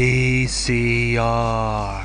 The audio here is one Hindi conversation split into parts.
VCR.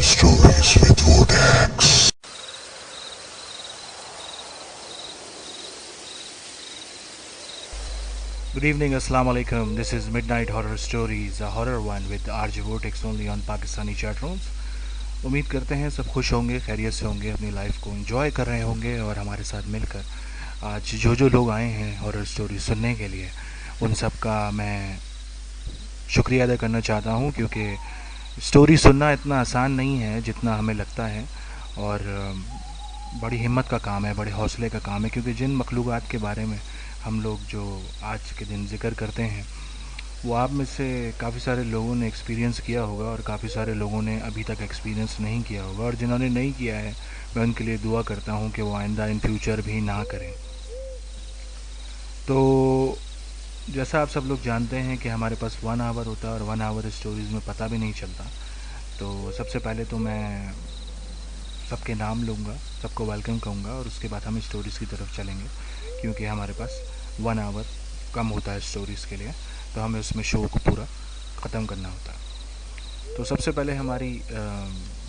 Stories with Vortex. Good evening, Assalamu alaikum. This is Midnight Horror Stories, a horror one with RJ Vortex only on Pakistani chat rooms. उम्मीद करते हैं सब खुश होंगे, खैरियत से होंगे, अपनी लाइफ को एंजॉय कर रहे होंगे और हमारे साथ मिलकर आज जो लोग आए हैं हॉरर स्टोरी सुनने के लिए उन सब का मैं शुक्रिया अदा करना चाहता हूँ, क्योंकि स्टोरी सुनना इतना आसान नहीं है जितना हमें लगता है और बड़ी हिम्मत का काम है, बड़े हौसले का काम है, क्योंकि जिन मखलूक़ात के बारे में हम लोग जो आज के दिन ज़िक्र करते हैं वो आप में से काफ़ी सारे लोगों ने एक्सपीरियंस किया होगा और काफ़ी सारे लोगों ने अभी तक एक्सपीरियंस नहीं किया होगा, और जिन्होंने नहीं किया है मैं उनके लिए दुआ करता हूँ कि वो आइंदा इन फ्यूचर भी ना करें। तो जैसा आप सब लोग जानते हैं कि हमारे पास 1 आवर होता है और 1 आवर स्टोरीज़ में पता भी नहीं चलता। तो सबसे पहले तो मैं सबके नाम लूँगा, सबको वेलकम कहूँगा और उसके बाद हम स्टोरीज़ की तरफ चलेंगे, क्योंकि हमारे पास 1 आवर कम होता है स्टोरीज़ के लिए, तो हमें उसमें शो को पूरा ख़त्म करना होता है। तो सबसे पहले हमारी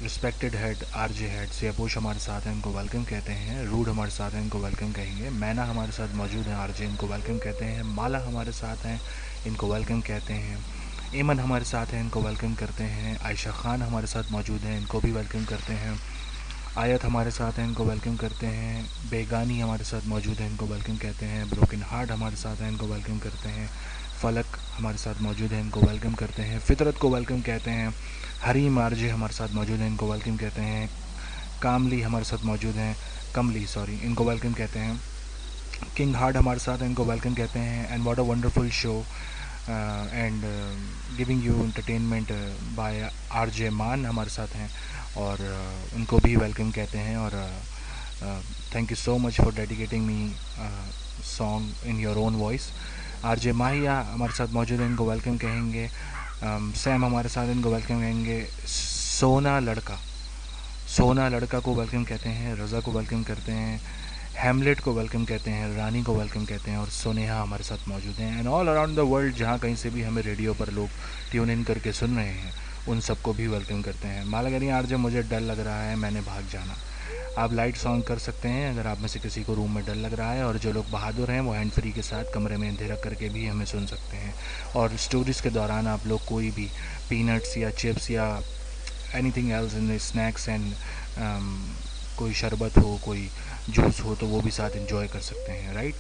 रिस्पेक्टेड हेड आरजे हेड सियापोश हमारे साथ हैं, इनको वेलकम कहते हैं। रूड हमारे साथ हैं, इनको वेलकम कहेंगे। मैना हमारे साथ मौजूद हैं आरजे, इनको वेलकम कहते हैं। माला हमारे साथ हैं, इनको वेलकम कहते हैं। एमन हमारे साथ हैं, इनको वेलकम करते हैं। आयशा खान हमारे साथ मौजूद हैं, इनको भी वेलकम करते हैं। आयत हमारे साथ हैं, इनको वेलकम करते हैं। बेगानी हमारे साथ मौजूद हैं, इनको वेलकम कहते हैं। ब्रोकन हार्ट हमारे साथ हैं, इनको वेलकम करते हैं। फ़लक हमारे साथ मौजूद हैं, इनको वेलकम करते हैं। फ़ितरत को वेलकम कहते हैं। हरीम आरजे हमारे साथ मौजूद हैं, इनको वेलकम कहते हैं। कामली हमारे साथ मौजूद हैं, कमली सॉरी, इनको वेलकम कहते हैं। किंग हार्ट हमारे साथ हैं, इनको वेलकम कहते हैं। And what a wonderful show and giving you entertainment by RJ मान हमारे साथ हैं और उनको भी वेलकम कहते हैं। और thank you so much for dedicating me song in your own voice. RJ माहिया हमारे साथ मौजूद हैं, इनको वेलकम कहेंगे। सैम हमारे साथ, इनको वेलकम कहेंगे। सोना लड़का को वेलकम कहते हैं। रज़ा को वेलकम करते हैं। हैमलेट को वेलकम कहते हैं। रानी को वेलकम कहते हैं और सोनेहा हमारे साथ मौजूद हैं। And all around the world, जहाँ कहीं से भी हमें रेडियो पर लोग ट्यून इन करके सुन रहे हैं, उन सबको भी वेलकम करते हैं। माला कह रही आरजे मुझे डर लग रहा है, मैंने भाग जाना। आप लाइट्स ऑन कर सकते हैं अगर आप में से किसी को रूम में डर लग रहा है, और जो लोग बहादुर हैं वो हैंड फ्री के साथ कमरे में अंधेरा करके भी हमें सुन सकते हैं। और स्टोरीज़ के दौरान आप लोग कोई भी पीनट्स या चिप्स या anything else in snacks and कोई शरबत हो, कोई जूस हो, तो वो भी साथ एंजॉय कर सकते हैं, राइट?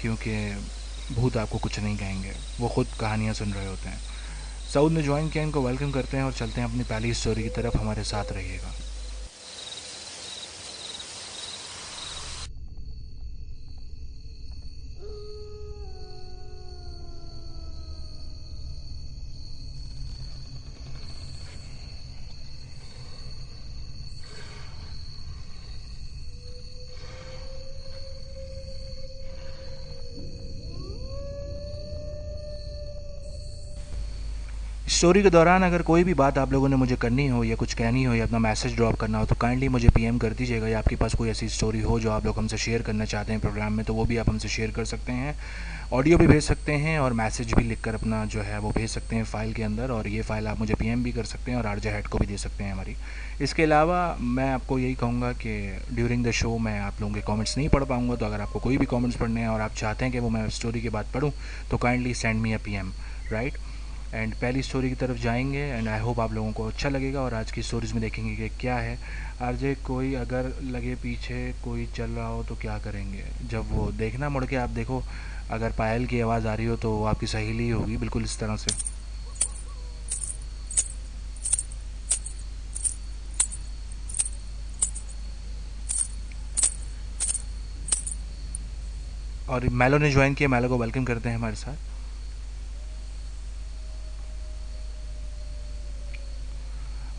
क्योंकि भूत आपको कुछ नहीं कहेंगे, वो ख़ुद कहानियाँ सुन रहे होते हैं। सऊद ने ज्वाइन किया, इनको वेलकम करते हैं और चलते हैं अपनी पहली स्टोरी की तरफ। हमारे साथ रहिएगा। स्टोरी के दौरान अगर कोई भी बात आप लोगों ने मुझे करनी हो या कुछ कहनी हो या अपना मैसेज ड्रॉप करना हो तो काइंडली मुझे पीएम कर दीजिएगा, या आपके पास कोई ऐसी स्टोरी हो जो आप लोग हमसे शेयर करना चाहते हैं प्रोग्राम में, तो वो भी आप हमसे शेयर कर सकते हैं। ऑडियो भी भेज सकते हैं और मैसेज भी लिखकर अपना जो है वो भेज सकते हैं फ़ाइल के अंदर, और ये फ़ाइल आप मुझे पीएम भी कर सकते हैं और आरजे हेड को भी दे सकते हैं हमारी। इसके अलावा मैं आपको यही कहूँगा कि ड्यूरिंग द शो मैं आप लोगों के कमेंट्स नहीं पढ़ पाऊँगा, तो अगर आपको कोई भी कमेंट्स पढ़ने हैं और आप चाहते हैं कि वो मैं स्टोरी के बाद पढूँ तो kindly send me a PM, right. And पहली स्टोरी की तरफ जाएंगे एंड आई होप आप लोगों को अच्छा लगेगा। और आज की स्टोरीज़ में देखेंगे कि क्या है। आरजे कोई अगर लगे पीछे कोई चल रहा हो तो क्या करेंगे, जब वो देखना मुड़ के आप देखो, अगर पायल की आवाज़ आ रही हो तो वो आपकी सहेली ही होगी, बिल्कुल इस तरह से। और मैलो ने ज्वाइन किया, मैलो को वेलकम करते हैं हमारे साथ।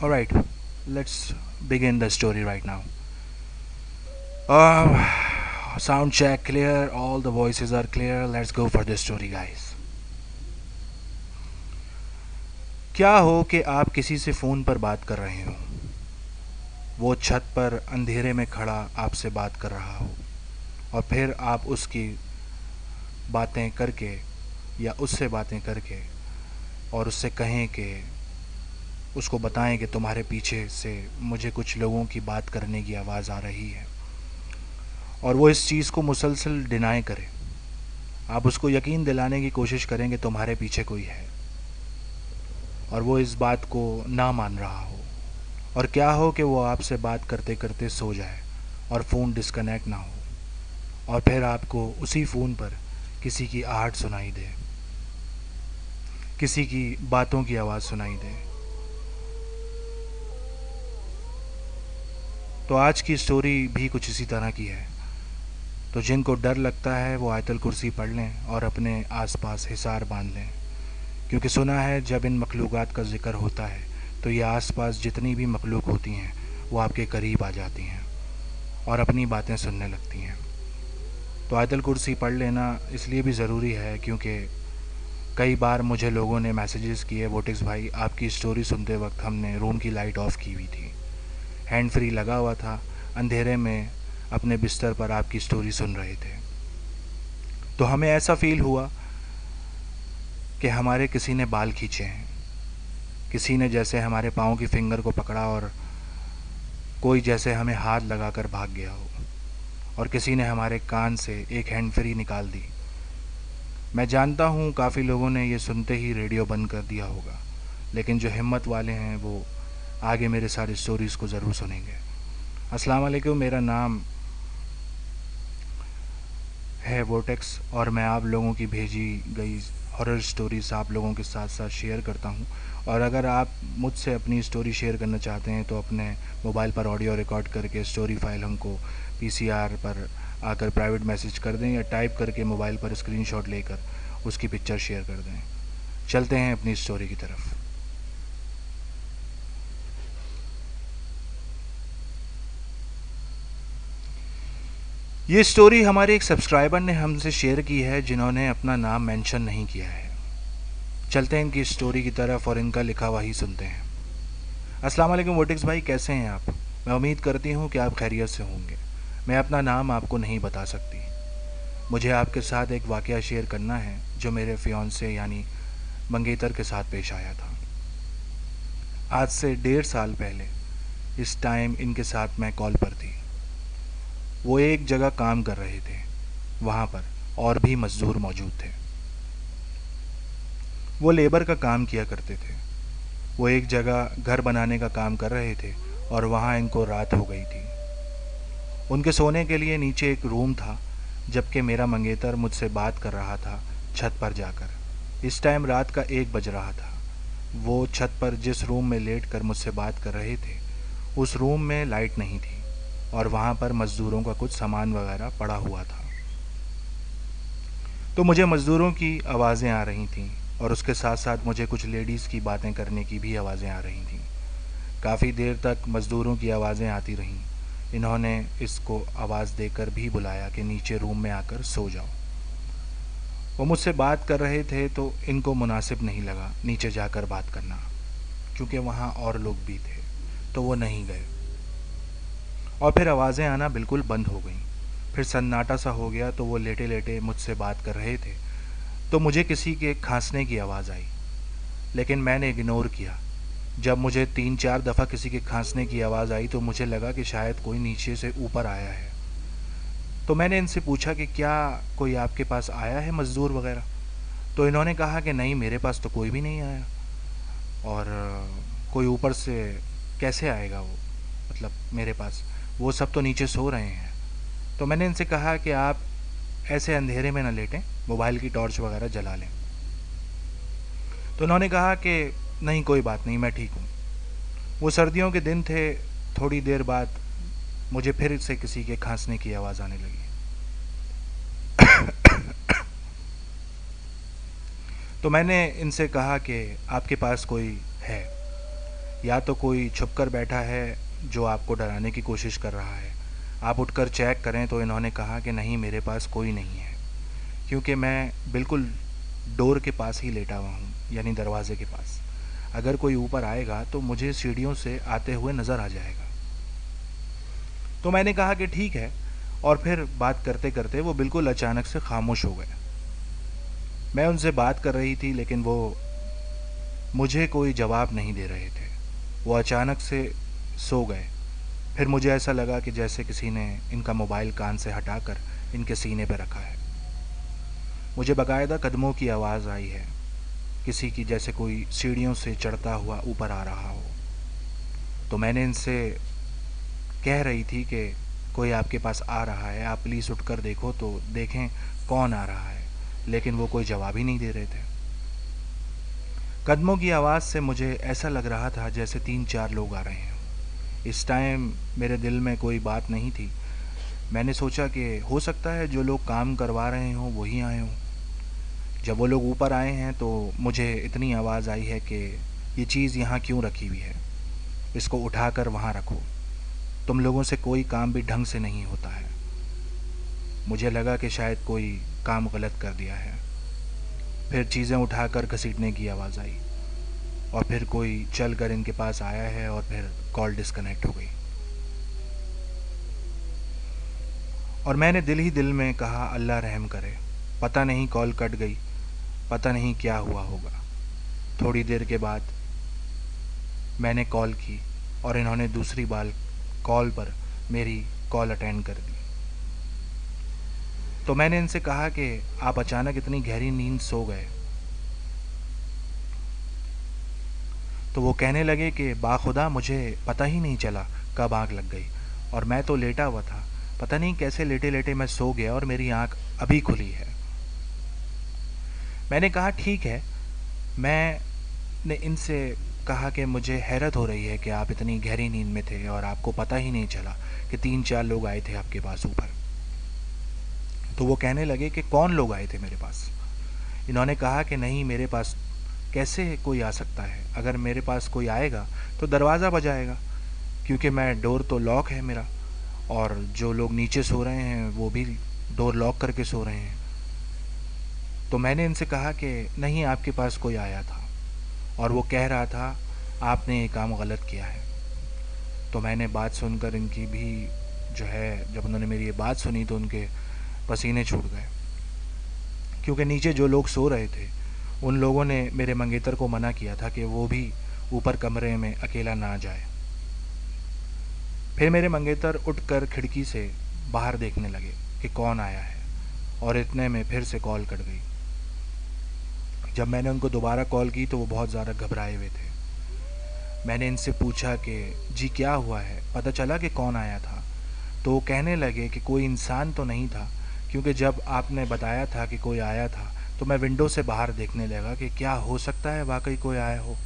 Alright, let's begin the story right now. Sound check clear, all the voices are clear, let's go for the story guys। क्या हो कि आप किसी से फ़ोन पर बात कर रहे हो, वो छत पर अंधेरे में खड़ा आपसे बात कर रहा हो, और फिर आप उसकी बातें करके या उससे बातें करके और उससे कहें कि उसको बताएं कि तुम्हारे पीछे से मुझे कुछ लोगों की बात करने की आवाज़ आ रही है, और वो इस चीज़ को मुसलसल डिनाई करे। आप उसको यकीन दिलाने की कोशिश करें कि तुम्हारे पीछे कोई है, और वो इस बात को ना मान रहा हो। और क्या हो कि वो आपसे बात करते करते सो जाए और फ़ोन डिस्कनेक्ट ना हो, और फिर आपको उसी फ़ोन पर किसी की आहट सुनाई दे, किसी की बातों की आवाज़ सुनाई दे। तो आज की स्टोरी भी कुछ इसी तरह की है। तो जिनको डर लगता है वो आयतल कुर्सी पढ़ लें और अपने आसपास हिसार बांध लें, क्योंकि सुना है जब इन मखलूक़ात का ज़िक्र होता है तो ये आसपास जितनी भी मखलूक होती हैं वो आपके करीब आ जाती हैं और अपनी बातें सुनने लगती हैं। तो आयतल कुर्सी पढ़ लेना इसलिए भी ज़रूरी है क्योंकि कई बार मुझे लोगों ने मैसेजेस किए, वोटिक्स भाई आपकी स्टोरी सुनते वक्त हमने रूम की लाइट ऑफ़ की हुई थी, हैंड फ्री लगा हुआ था, अंधेरे में अपने बिस्तर पर आपकी स्टोरी सुन रहे थे। तो हमें ऐसा फ़ील हुआ कि हमारे किसी ने बाल खींचे हैं, किसी ने जैसे हमारे पाँव की फिंगर को पकड़ा और कोई जैसे हमें हाथ लगाकर भाग गया हो, और किसी ने हमारे कान से एक हैंड फ्री निकाल दी। मैं जानता हूँ काफ़ी लोगों ने ये सुनते ही रेडियो बंद कर दिया होगा, लेकिन जो हिम्मत वाले हैं वो आगे मेरे सारे स्टोरीज़ को ज़रूर सुनेंगे। अस्सलाम वालेकुम, मेरा नाम है वोटेक्स और मैं आप लोगों की भेजी गई हॉरर स्टोरीज़ आप लोगों के साथ साथ शेयर करता हूँ। और अगर आप मुझसे अपनी स्टोरी शेयर करना चाहते हैं तो अपने मोबाइल पर ऑडियो रिकॉर्ड करके स्टोरी फाइल हमको पीसीआर पर आकर प्राइवेट मैसेज कर दें, या टाइप करके मोबाइल पर स्क्रीनशॉट लेकर उसकी पिक्चर शेयर कर दें। चलते हैं अपनी स्टोरी की तरफ। ये स्टोरी हमारे एक सब्सक्राइबर ने हमसे शेयर की है जिन्होंने अपना नाम मेंशन नहीं किया है। चलते हैं इनकी स्टोरी की तरफ और इनका लिखा हुआ ही सुनते हैं। अस्सलाम वालेकुम वोटिक्स भाई, कैसे हैं आप? मैं उम्मीद करती हूँ कि आप खैरियत से होंगे। मैं अपना नाम आपको नहीं बता सकती। मुझे आपके साथ एक वाक़या शेयर करना है जो मेरे फियांसे यानी मंगेतर के साथ पेश आया था। आज से 1.5 साल पहले इस टाइम इनके साथ मैं कॉल पर थी। वो एक जगह काम कर रहे थे, वहाँ पर और भी मज़दूर मौजूद थे। वो लेबर का काम किया करते थे। वो एक जगह घर बनाने का काम कर रहे थे और वहाँ इनको रात हो गई थी। उनके सोने के लिए नीचे एक रूम था, जबकि मेरा मंगेतर मुझसे बात कर रहा था छत पर जाकर। इस टाइम रात का 1 बज रहा था। वो छत पर जिस रूम में लेट कर मुझसे बात कर रहे थे उस रूम में लाइट नहीं थी और वहाँ पर मज़दूरों का कुछ सामान वगैरह पड़ा हुआ था। तो मुझे मज़दूरों की आवाज़ें आ रही थीं और उसके साथ साथ मुझे कुछ लेडीज़ की बातें करने की भी आवाज़ें आ रही थीं। काफ़ी देर तक मज़दूरों की आवाज़ें आती रहीं। इन्होंने इसको आवाज़ देकर भी बुलाया कि नीचे रूम में आकर सो जाओ। वो मुझसे बात कर रहे थे तो इनको मुनासिब नहीं लगा नीचे जाकर बात करना, क्योंकि वहाँ और लोग भी थे, तो वो नहीं गए। और फिर आवाज़ें आना बिल्कुल बंद हो गईं। फिर सन्नाटा सा हो गया, तो वो लेटे लेटे मुझसे बात कर रहे थे, तो मुझे किसी के खांसने की आवाज़ आई, लेकिन मैंने इग्नोर किया। जब मुझे 3-4 दफ़ा किसी के खांसने की आवाज़ आई तो मुझे लगा कि शायद कोई नीचे से ऊपर आया है। तो मैंने इनसे पूछा कि क्या कोई आपके पास आया है, मज़दूर वगैरह? तो इन्होंने कहा कि नहीं, मेरे पास तो कोई भी नहीं आया। और कोई ऊपर से कैसे आएगा वो, मतलब मेरे पास, वो सब तो नीचे सो रहे हैं। तो मैंने इनसे कहा कि आप ऐसे अंधेरे में ना लेटें, मोबाइल की टॉर्च वगैरह जला लें। तो उन्होंने कहा कि नहीं, कोई बात नहीं, मैं ठीक हूँ। वो सर्दियों के दिन थे। थोड़ी देर बाद मुझे फिर से किसी के खांसने की आवाज़ आने लगी। तो मैंने इनसे कहा कि आपके पास कोई है, या तो कोई छुप कर बैठा है जो आपको डराने की कोशिश कर रहा है, आप उठकर चेक करें। तो इन्होंने कहा कि नहीं, मेरे पास कोई नहीं है, क्योंकि मैं बिल्कुल डोर के पास ही लेटा हुआ हूँ, यानी दरवाज़े के पास। अगर कोई ऊपर आएगा तो मुझे सीढ़ियों से आते हुए नज़र आ जाएगा। तो मैंने कहा कि ठीक है, और फिर बात करते करते वो बिल्कुल अचानक से खामोश हो गए। मैं उनसे बात कर रही थी, लेकिन वो मुझे कोई जवाब नहीं दे रहे थे। वो अचानक से सो गए। फिर मुझे ऐसा लगा कि जैसे किसी ने इनका मोबाइल कान से हटाकर इनके सीने पर रखा है। मुझे बाकायदा कदमों की आवाज़ आई है, किसी की, जैसे कोई सीढ़ियों से चढ़ता हुआ ऊपर आ रहा हो। तो मैंने इनसे कह रही थी कि कोई आपके पास आ रहा है, आप प्लीज़ उठकर देखो तो देखें कौन आ रहा है, लेकिन वो कोई जवाब ही नहीं दे रहे थे। कदमों की आवाज़ से मुझे ऐसा लग रहा था जैसे 3-4 लोग आ रहे हैं। इस टाइम मेरे दिल में कोई बात नहीं थी। मैंने सोचा कि हो सकता है जो लोग काम करवा रहे हों वही आए हों। जब वो लोग ऊपर आए हैं तो मुझे इतनी आवाज़ आई है कि ये चीज़ यहाँ क्यों रखी हुई है, इसको उठाकर वहाँ रखो, तुम लोगों से कोई काम भी ढंग से नहीं होता है। मुझे लगा कि शायद कोई काम गलत कर दिया है। फिर चीज़ें उठाकर घसीटने की आवाज़ आई, और फिर कोई चल कर इनके पास आया है, और फिर कॉल डिस्कनेक्ट हो गई। और मैंने दिल ही दिल में कहा, अल्लाह रहम करे, पता नहीं कॉल कट गई, पता नहीं क्या हुआ होगा। थोड़ी देर के बाद मैंने कॉल की, और इन्होंने दूसरी बार कॉल पर मेरी कॉल अटेंड कर दी। तो मैंने इनसे कहा कि आप अचानक इतनी गहरी नींद सो गए। तो वो कहने लगे कि बाखुदा मुझे पता ही नहीं चला कब आँख लग गई, और मैं तो लेटा हुआ था, पता नहीं कैसे लेटे लेटे मैं सो गया और मेरी आँख अभी खुली है। मैंने कहा ठीक है। मैंने इनसे कहा कि मुझे हैरत हो रही है कि आप इतनी गहरी नींद में थे और आपको पता ही नहीं चला कि 3-4 लोग आए थे आपके पास ऊपर। तो वो कहने लगे कि कौन लोग आए थे मेरे पास? इन्होंने कहा कि नहीं, मेरे पास कैसे कोई आ सकता है, अगर मेरे पास कोई आएगा तो दरवाज़ा बजाएगा, क्योंकि मैं डोर तो लॉक है मेरा, और जो लोग नीचे सो रहे हैं वो भी डोर लॉक करके सो रहे हैं। तो मैंने इनसे कहा कि नहीं, आपके पास कोई आया था और वो कह रहा था आपने ये काम गलत किया है। तो मैंने बात सुनकर इनकी भी जो है, जब उन्होंने मेरी ये बात सुनी तो उनके पसीने छूट गए, क्योंकि नीचे जो लोग सो रहे थे उन लोगों ने मेरे मंगेतर को मना किया था कि वो भी ऊपर कमरे में अकेला ना जाए। फिर मेरे मंगेतर उठकर खिड़की से बाहर देखने लगे कि कौन आया है, और इतने में फिर से कॉल कट गई। जब मैंने उनको दोबारा कॉल की तो वो बहुत ज़्यादा घबराए हुए थे। मैंने इनसे पूछा कि जी क्या हुआ है, पता चला कि कौन आया था? तो वो कहने लगे कि कोई इंसान तो नहीं था, क्योंकि जब आपने बताया था कि कोई आया था तो मैं विंडो से बाहर देखने लगा कि क्या हो सकता है वाकई कोई आया हो,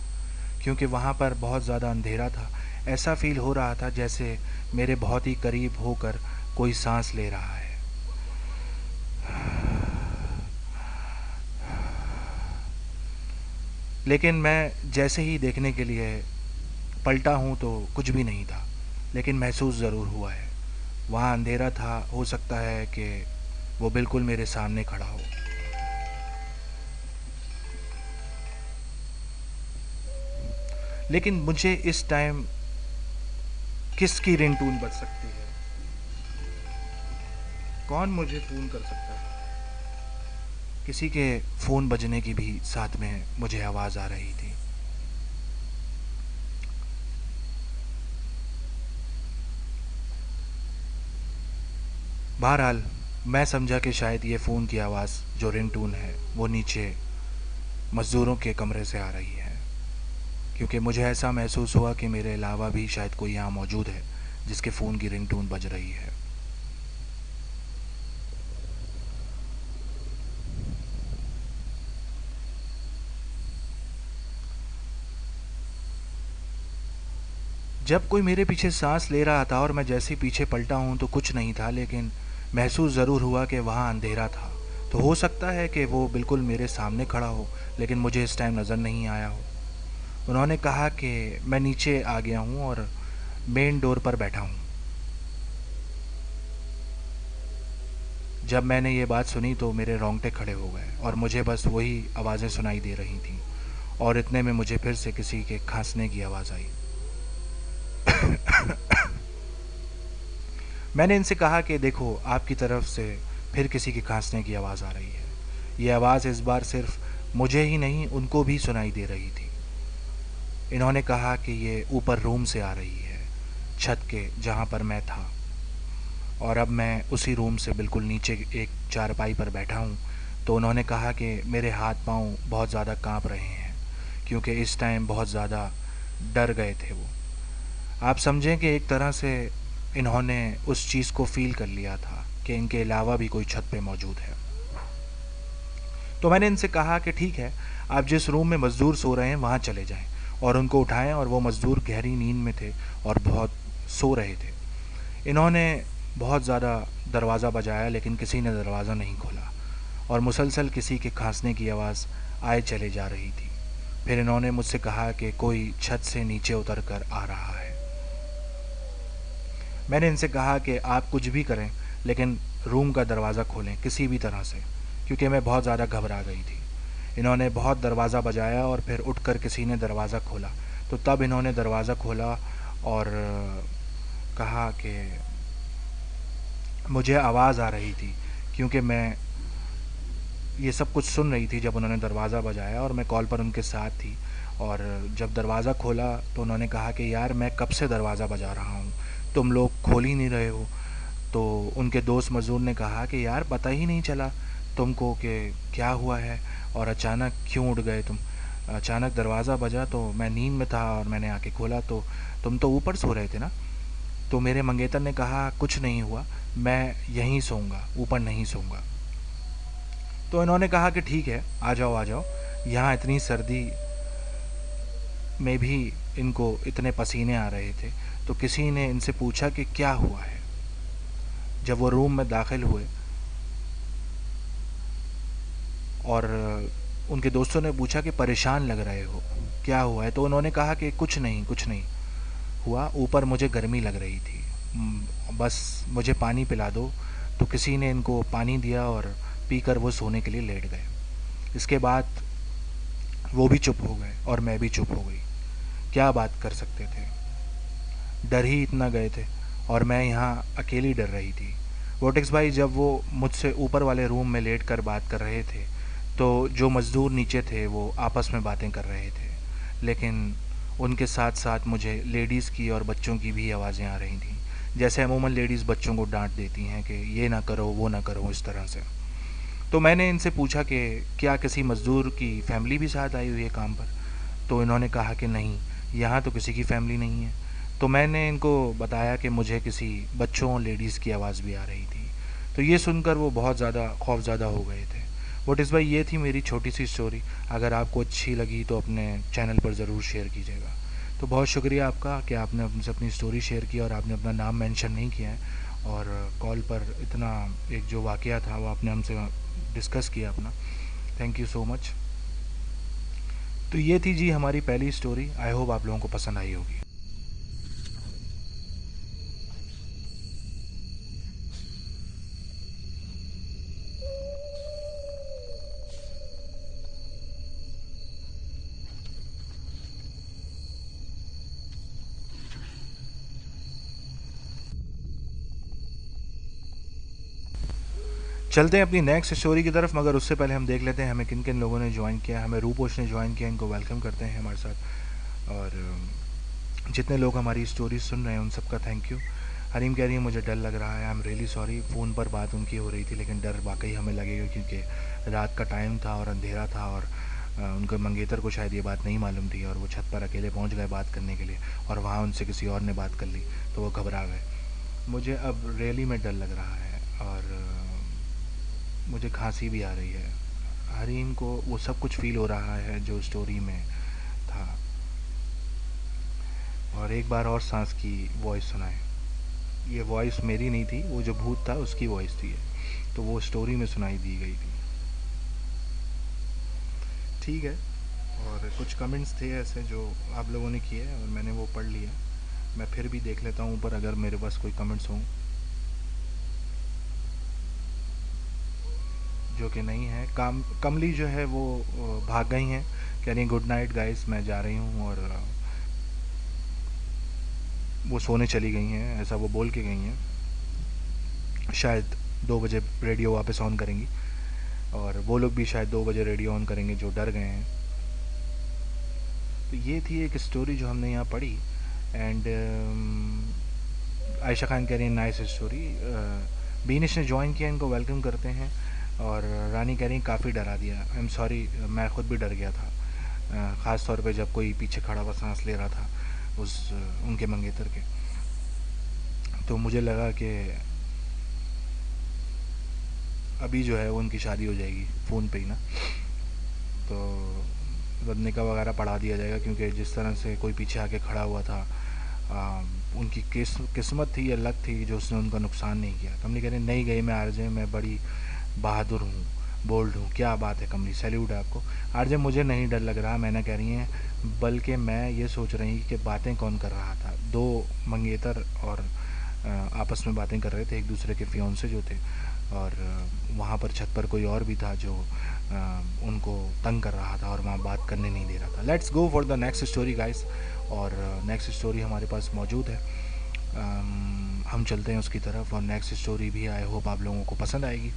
क्योंकि वहाँ पर बहुत ज़्यादा अंधेरा था। ऐसा फील हो रहा था जैसे मेरे बहुत ही करीब होकर कोई सांस ले रहा है। लेकिन मैं जैसे ही देखने के लिए पलटा हूँ तो कुछ भी नहीं था, लेकिन महसूस ज़रूर हुआ है। वहाँ अंधेरा था, हो सकता है कि वो बिल्कुल मेरे सामने खड़ा हो। लेकिन मुझे इस टाइम किसकी रिंगटोन बज सकती है? कौन मुझे फ़ोन कर सकता है? किसी के फ़ोन बजने की भी साथ में मुझे आवाज़ आ रही थी। बहरहाल मैं समझा कि शायद ये फ़ोन की आवाज़ जो रिंगटोन है वो नीचे मज़दूरों के कमरे से आ रही है, क्योंकि मुझे ऐसा महसूस हुआ कि मेरे अलावा भी शायद कोई यहाँ मौजूद है जिसके फ़ोन की रिंगटोन बज रही है। जब कोई मेरे पीछे सांस ले रहा था और मैं जैसे ही पीछे पलटा हूँ तो कुछ नहीं था, लेकिन महसूस ज़रूर हुआ कि वहाँ अंधेरा था। तो हो सकता है कि वो बिल्कुल मेरे सामने खड़ा हो, लेकिन मुझे इस टाइम नज़र नहीं आया हो। उन्होंने कहा कि मैं नीचे आ गया हूँ और मेन डोर पर बैठा हूँ। जब मैंने ये बात सुनी तो मेरे रोंगटे खड़े हो गए और मुझे बस वही आवाज़ें सुनाई दे रही थीं, और इतने में मुझे फिर से किसी के खांसने की आवाज़ आई। मैंने इनसे कहा कि देखो, आपकी तरफ से फिर किसी के खांसने की आवाज़ आ रही है। ये आवाज़ इस बार सिर्फ मुझे ही नहीं, उनको भी सुनाई दे रही थी। इन्होंने कहा कि ये ऊपर रूम से आ रही है, छत के जहाँ पर मैं था। और अब मैं उसी रूम से बिल्कुल नीचे एक चारपाई पर बैठा हूँ। तो उन्होंने कहा कि मेरे हाथ पाँव बहुत ज़्यादा काँप रहे हैं, क्योंकि इस टाइम बहुत ज़्यादा डर गए थे वो। आप समझें कि एक तरह से इन्होंने उस चीज़ को फ़ील कर लिया था कि इनके अलावा भी कोई छत पे मौजूद है। तो मैंने इनसे कहा कि ठीक है, आप जिस रूम में मज़दूर सो रहे हैं वहाँ चले जाएं, और उनको उठाएं। और वो मज़दूर गहरी नींद में थे और बहुत सो रहे थे। इन्होंने बहुत ज़्यादा दरवाज़ा बजाया, लेकिन किसी ने दरवाज़ा नहीं खोला, और मुसलसल किसी के खांसने की आवाज़ आए चले जा रही थी। फिर इन्होंने मुझसे कहा कि कोई छत से नीचे उतर कर आ रहा है। मैंने इनसे कहा कि आप कुछ भी करें, लेकिन रूम का दरवाज़ा खोलें किसी भी तरह से, क्योंकि मैं बहुत ज़्यादा घबरा गई थी। इन्होंने बहुत दरवाज़ा बजाया और फिर उठकर किसी ने दरवाज़ा खोला। तो तब इन्होंने दरवाज़ा खोला और कहा कि मुझे आवाज़ आ रही थी, क्योंकि मैं ये सब कुछ सुन रही थी जब उन्होंने दरवाज़ा बजाया, और मैं कॉल पर उनके साथ थी। और जब दरवाज़ा खोला तो उन्होंने कहा कि यार, मैं कब से दरवाज़ा बजा रहा हूँ, तुम लोग खोल ही नहीं रहे हो। तो उनके दोस्त मज़दूर ने कहा कि यार, पता ही नहीं चला तुमको कि क्या हुआ है, और अचानक क्यों उठ गए तुम। अचानक दरवाज़ा बजा तो मैं नींद में था और मैंने आके खोला तो तुम तो ऊपर सो रहे थे ना। तो मेरे मंगेतर ने कहा कुछ नहीं हुआ, मैं यहीं सोऊंगा, ऊपर नहीं सोऊंगा। तो इन्होंने कहा कि ठीक है, आ जाओ आ जाओ। यहाँ इतनी सर्दी में भी इनको इतने पसीने आ रहे थे। तो किसी ने इनसे पूछा कि क्या हुआ है। जब वो रूम में दाखिल हुए और उनके दोस्तों ने पूछा कि परेशान लग रहे हो, क्या हुआ है, तो उन्होंने कहा कि कुछ नहीं, कुछ नहीं हुआ, ऊपर मुझे गर्मी लग रही थी, बस मुझे पानी पिला दो। तो किसी ने इनको पानी दिया और पीकर वो सोने के लिए लेट गए। इसके बाद वो भी चुप हो गए और मैं भी चुप हो गई। क्या बात कर सकते थे, डर ही इतना गए थे, और मैं यहाँ अकेली डर रही थी। वोटेक्स भाई, जब वो मुझसे ऊपर वाले रूम में लेट कर बात कर रहे थे, तो जो मज़दूर नीचे थे वो आपस में बातें कर रहे थे, लेकिन उनके साथ साथ मुझे लेडीज़ की और बच्चों की भी आवाज़ें आ रही थीं। जैसे अमूमन लेडीज़ बच्चों को डांट देती हैं कि ये ना करो, वो ना करो, इस तरह से। तो मैंने इनसे पूछा कि क्या किसी मज़दूर की फ़ैमिली भी साथ आई हुई है काम पर। तो इन्होंने कहा कि नहीं, यहाँ तो किसी की फ़ैमिली नहीं है। तो मैंने इनको बताया कि मुझे किसी बच्चों और लेडीज़ की आवाज़ भी आ रही थी। तो ये सुनकर वो बहुत ज़्यादा खौफज़दा हो गए थे। वोटिस भाई, ये थी मेरी छोटी सी स्टोरी। अगर आपको अच्छी लगी तो अपने चैनल पर ज़रूर शेयर कीजिएगा। तो बहुत शुक्रिया आपका कि आपने हमसे अपनी स्टोरी शेयर की और आपने अपना नाम मेंशन नहीं किया है, और कॉल पर इतना एक जो वाक़या था वो आपने हमसे डिस्कस किया अपना। Thank you so much. तो ये थी जी हमारी पहली स्टोरी। आई होप आप लोगों को पसंद आई होगी। चलते हैं अपनी नेक्स्ट स्टोरी की तरफ, मगर उससे पहले हम देख लेते हैं हमें किन किन लोगों ने ज्वाइन किया। हमें रूपोश ने ज्वाइन किया, इनको वेलकम करते हैं हमारे साथ। और जितने लोग हमारी स्टोरी सुन रहे हैं उन सबका थैंक यू। हरीम कह रही है मुझे डर लग रहा है, I am really sorry. Phone पर बात उनकी हो रही थी लेकिन डर वाकई हमें लगेगा क्योंकि रात का टाइम था और अंधेरा था, और उनके मंगेतर को शायद ये बात नहीं मालूम थी और वो छत पर अकेले पहुंच गए बात करने के लिए, और वहाँ उनसे किसी और ने बात कर ली तो वो घबरा गए। मुझे अब रियली में डर लग रहा है और मुझे खांसी भी आ रही है। हरीम को वो सब कुछ फील हो रहा है जो स्टोरी में था। और एक बार और सांस की वॉइस सुनाए। ये वॉइस मेरी नहीं थी, वो जो भूत था उसकी वॉइस थी, तो वो स्टोरी में सुनाई दी गई थी। ठीक है, और कुछ कमेंट्स थे ऐसे जो आप लोगों ने किए और मैंने वो पढ़ लिया। मैं फिर भी देख लेता हूँ ऊपर अगर मेरे पास कोई कमेंट्स हों, जो कि नहीं है। कमली जो है वो भाग गई हैं, कह रही गुड नाइट गाइस, मैं जा रही हूँ, और वो सोने चली गई हैं, ऐसा वो बोल के गई हैं। शायद 2 बजे रेडियो वापस ऑन करेंगी, और वो लोग भी शायद 2 बजे रेडियो ऑन करेंगे जो डर गए हैं। तो ये थी एक स्टोरी जो हमने यहाँ पढ़ी। एंड आयशा खान कह रही है नाइस स्टोरी। बीनिश ने ज्वाइन किया, इनको वेलकम करते हैं। और रानी कह रही काफ़ी डरा दिया, आई एम सॉरी, मैं ख़ुद भी डर गया था, ख़ास तौर पे जब कोई पीछे खड़ा हुआ सांस ले रहा था उस उनके मंगेतर के। तो मुझे लगा कि अभी जो है वो उनकी शादी हो जाएगी फ़ोन पे ही ना, तो मतलब निकाह वगैरह पढ़ा दिया जाएगा, क्योंकि जिस तरह से कोई पीछे आके खड़ा हुआ था, उनकी किस्मत थी या लक थी जो उसने उनका नुकसान नहीं किया। कमली कह रही नहीं गई मैं आरजे, मैं बड़ी बहादुर हूँ, बोल्ड हूँ। क्या बात है कमली, सैल्यूट है आपको। आरजे मुझे नहीं डर लग रहा, मैंने कह रही हैं, बल्कि मैं ये सोच रही कि बातें कौन कर रहा था। 2 मंगेतर और आपस में बातें कर रहे थे, एक दूसरे के फियोंसे जो थे, और वहाँ पर छत पर कोई और भी था जो उनको तंग कर रहा था और वहाँ बात करने नहीं दे रहा था। Let's go for the next story guys. और नेक्स्ट स्टोरी हमारे पास मौजूद है, हम चलते हैं उसकी तरफ। और नेक्स्ट स्टोरी भी आई होप आप लोगों को पसंद आएगी।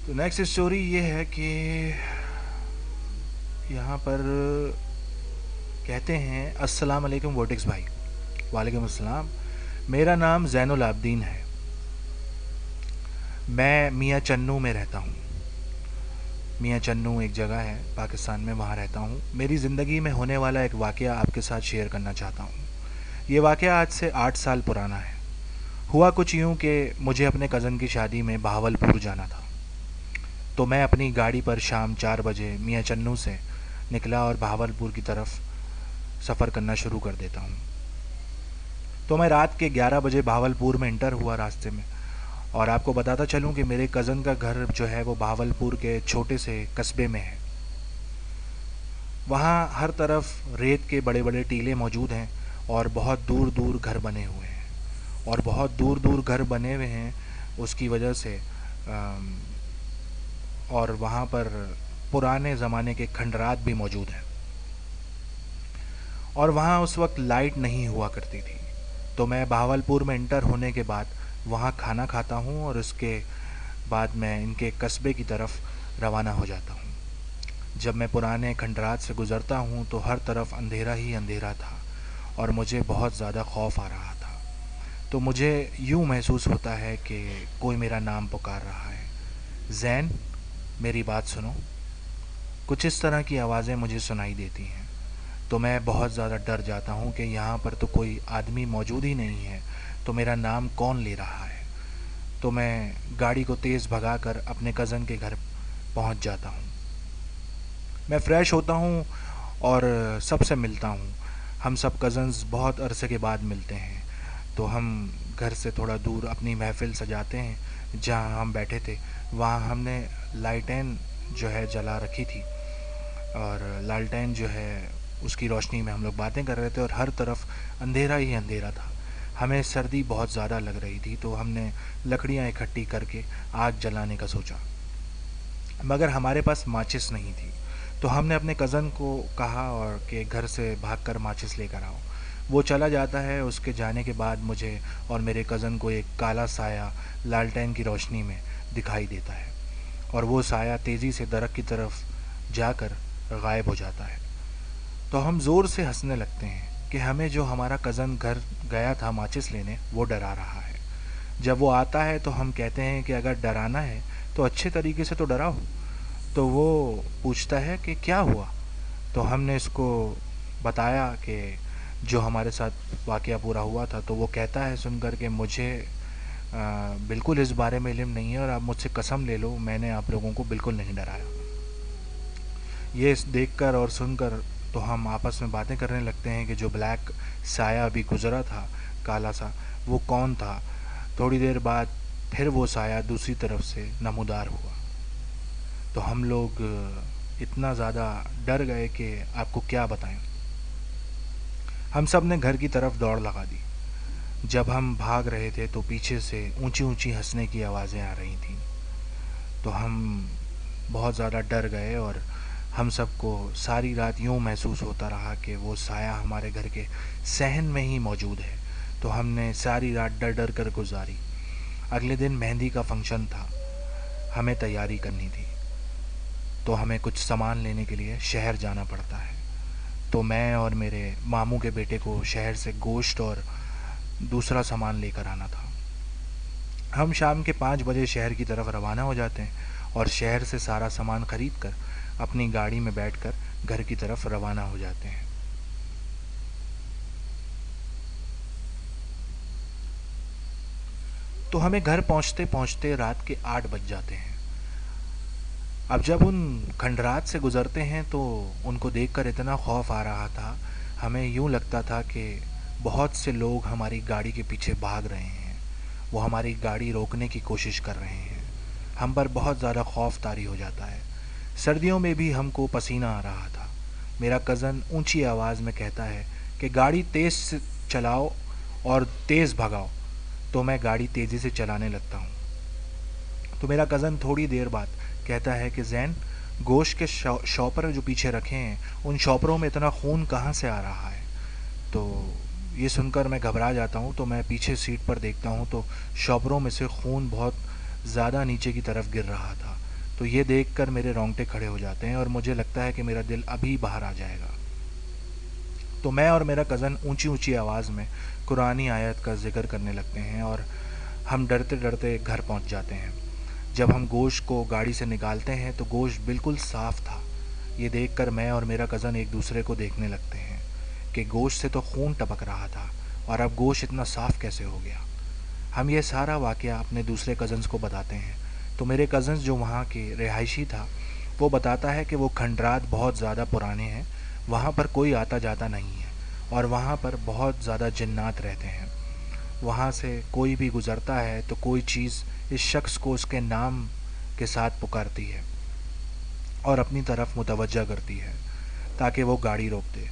तो नेक्स्ट स्टोरी ये है कि यहाँ पर कहते हैं अस्सलाम वालेकुम वोटिक्स भाई। वालेकुम अस्सलाम। मेरा नाम ज़ैनुल आबदीन है, मैं मियाँ चन्नू में रहता हूँ। मियाँ चन्नू एक जगह है पाकिस्तान में, वहाँ रहता हूँ। मेरी ज़िंदगी में होने वाला एक वाक़या आपके साथ शेयर करना चाहता हूँ। ये वाक़या आज से 8 साल पुराना है। हुआ कुछ यूँ कि मुझे अपने कज़न की शादी में बहावलपुर जाना था, तो मैं अपनी गाड़ी पर शाम 4 बजे मियाँ चन्नू से निकला और बहावलपुर की तरफ सफ़र करना शुरू कर देता हूँ। तो मैं रात के 11 बजे बहावलपुर में इंटर हुआ रास्ते में। और आपको बताता चलूँ कि मेरे कज़न का घर जो है वो बहावलपुर के छोटे से कस्बे में है। वहाँ हर तरफ रेत के बड़े बड़े टीले मौजूद हैं और बहुत दूर दूर घर बने हुए हैं। और बहुत दूर दूर घर बने हुए हैं उसकी वजह से और वहाँ पर पुराने ज़माने के खंडरात भी मौजूद हैं। और वहाँ उस वक्त लाइट नहीं हुआ करती थी। तो मैं बहावलपुर में इंटर होने के बाद वहाँ खाना खाता हूँ और उसके बाद मैं इनके कस्बे की तरफ रवाना हो जाता हूँ। जब मैं पुराने खंडरात से गुज़रता हूँ तो हर तरफ अंधेरा ही अंधेरा था और मुझे बहुत ज़्यादा खौफ आ रहा था। तो मुझे यूँ महसूस होता है कि कोई मेरा नाम पुकार रहा है, ज़ैन मेरी बात सुनो। कुछ इस तरह की आवाज़ें मुझे सुनाई देती हैं। तो मैं बहुत ज़्यादा डर जाता हूँ कि यहाँ पर तो कोई आदमी मौजूद ही नहीं है, तो मेरा नाम कौन ले रहा है। तो मैं गाड़ी को तेज़ भगाकर अपने कज़न के घर पहुँच जाता हूँ। मैं फ़्रेश होता हूँ और सबसे मिलता हूँ। हम सब कज़न्स बहुत अरसे के बाद मिलते हैं। तो हम घर से थोड़ा दूर अपनी महफ़िल सजाते हैं। जहाँ हम बैठे थे वहाँ हमने लालटेन जो है जला रखी थी, और लालटेन जो है उसकी रोशनी में हम लोग बातें कर रहे थे और हर तरफ अंधेरा ही अंधेरा था। हमें सर्दी बहुत ज़्यादा लग रही थी, तो हमने लकड़ियाँ इकट्ठी करके आग जलाने का सोचा, मगर हमारे पास माचिस नहीं थी। तो हमने अपने कज़न को कहा और कि घर से भागकर माचिस लेकर आओ। वो चला जाता है। उसके जाने के बाद मुझे और मेरे कज़न को एक काला साया लालटेन की रोशनी में दिखाई देता है, और वो साया तेज़ी से दरख्त की तरफ जाकर गायब हो जाता है। तो हम ज़ोर से हंसने लगते हैं कि हमें जो हमारा कज़न घर गया था माचिस लेने, वो डरा रहा है। जब वो आता है तो हम कहते हैं कि अगर डराना है तो अच्छे तरीके से तो डराओ। तो वो पूछता है कि क्या हुआ। तो हमने इसको बताया कि जो हमारे साथ वाक़या पूरा हुआ था। तो वो कहता है सुनकर के, मुझे बिल्कुल इस बारे में इल्म नहीं है, और आप मुझसे कसम ले लो मैंने आप लोगों को बिल्कुल नहीं डराया। ये देखकर और सुनकर तो हम आपस में बातें करने लगते हैं कि जो ब्लैक साया अभी गुज़रा था, काला सा, वो कौन था। थोड़ी देर बाद फिर वो साया दूसरी तरफ से नमूदार हुआ। तो हम लोग इतना ज़्यादा डर गए कि आपको क्या बताएं। हम सब ने घर की तरफ दौड़ लगा दी। जब हम भाग रहे थे तो पीछे से ऊंची ऊंची हंसने की आवाज़ें आ रही थीं। तो हम बहुत ज़्यादा डर गए, और हम सबको सारी रात यूँ महसूस होता रहा कि वो साया हमारे घर के सहन में ही मौजूद है। तो हमने सारी रात डर डर कर गुजारी। अगले दिन मेहंदी का फंक्शन था, हमें तैयारी करनी थी, तो हमें कुछ सामान लेने के लिए शहर जाना पड़ता है। तो मैं और मेरे मामू के बेटे को शहर से गोश्त और दूसरा सामान लेकर आना था। हम शाम के 5 बजे शहर की तरफ रवाना हो जाते हैं, और शहर से सारा सामान खरीद कर अपनी गाड़ी में बैठकर घर की तरफ रवाना हो जाते हैं। तो हमें घर पहुंचते पहुंचते रात के 8 बज जाते हैं। अब जब उन खंडरात से गुज़रते हैं तो उनको देखकर इतना खौफ आ रहा था, हमें यूँ लगता था कि बहुत से लोग हमारी गाड़ी के पीछे भाग रहे हैं, वो हमारी गाड़ी रोकने की कोशिश कर रहे हैं। हम पर बहुत ज़्यादा खौफ तारी हो जाता है। सर्दियों में भी हमको पसीना आ रहा था। मेरा कज़न ऊंची आवाज़ में कहता है कि गाड़ी तेज़ से चलाओ और तेज़ भगाओ। तो मैं गाड़ी तेज़ी से चलाने लगता हूँ। तो मेरा कज़न थोड़ी देर बाद कहता है कि जैन, गोश्त के शॉपर जो पीछे रखे हैं, उन शॉपरों में इतना खून कहाँ से आ रहा है। तो ये सुनकर मैं घबरा जाता हूँ। तो मैं पीछे सीट पर देखता हूँ तो शॉपरों में से खून बहुत ज़्यादा नीचे की तरफ गिर रहा था। तो ये देखकर मेरे रोंगटे खड़े हो जाते हैं, और मुझे लगता है कि मेरा दिल अभी बाहर आ जाएगा। तो मैं और मेरा कज़न ऊंची ऊंची आवाज़ में कुरानी आयत का जिक्र करने लगते हैं, और हम डरते डरते घर पहुंच जाते हैं। जब हम गोश्त को गाड़ी से निकालते हैं तो गोश्त बिल्कुल साफ़ था। ये देखकर मैं और मेरा कज़न एक दूसरे को देखने लगते हैं कि गोश्त से तो खून टपक रहा था, और अब गोश्त इतना साफ़ कैसे हो गया। हम ये सारा वाक़या अपने दूसरे कज़न्स को बताते हैं। तो मेरे कज़न्स जो वहाँ के रिहायशी था, वो बताता है कि वो खंडरात बहुत ज़्यादा पुराने हैं, वहाँ पर कोई आता जाता नहीं है, और वहाँ पर बहुत ज़्यादा जिन्नात रहते हैं। वहाँ से कोई भी गुज़रता है तो कोई चीज़ इस शख्स को उसके नाम के साथ पुकारती है और अपनी तरफ मुतवज्जा करती है ताकि वो गाड़ी रोक दे।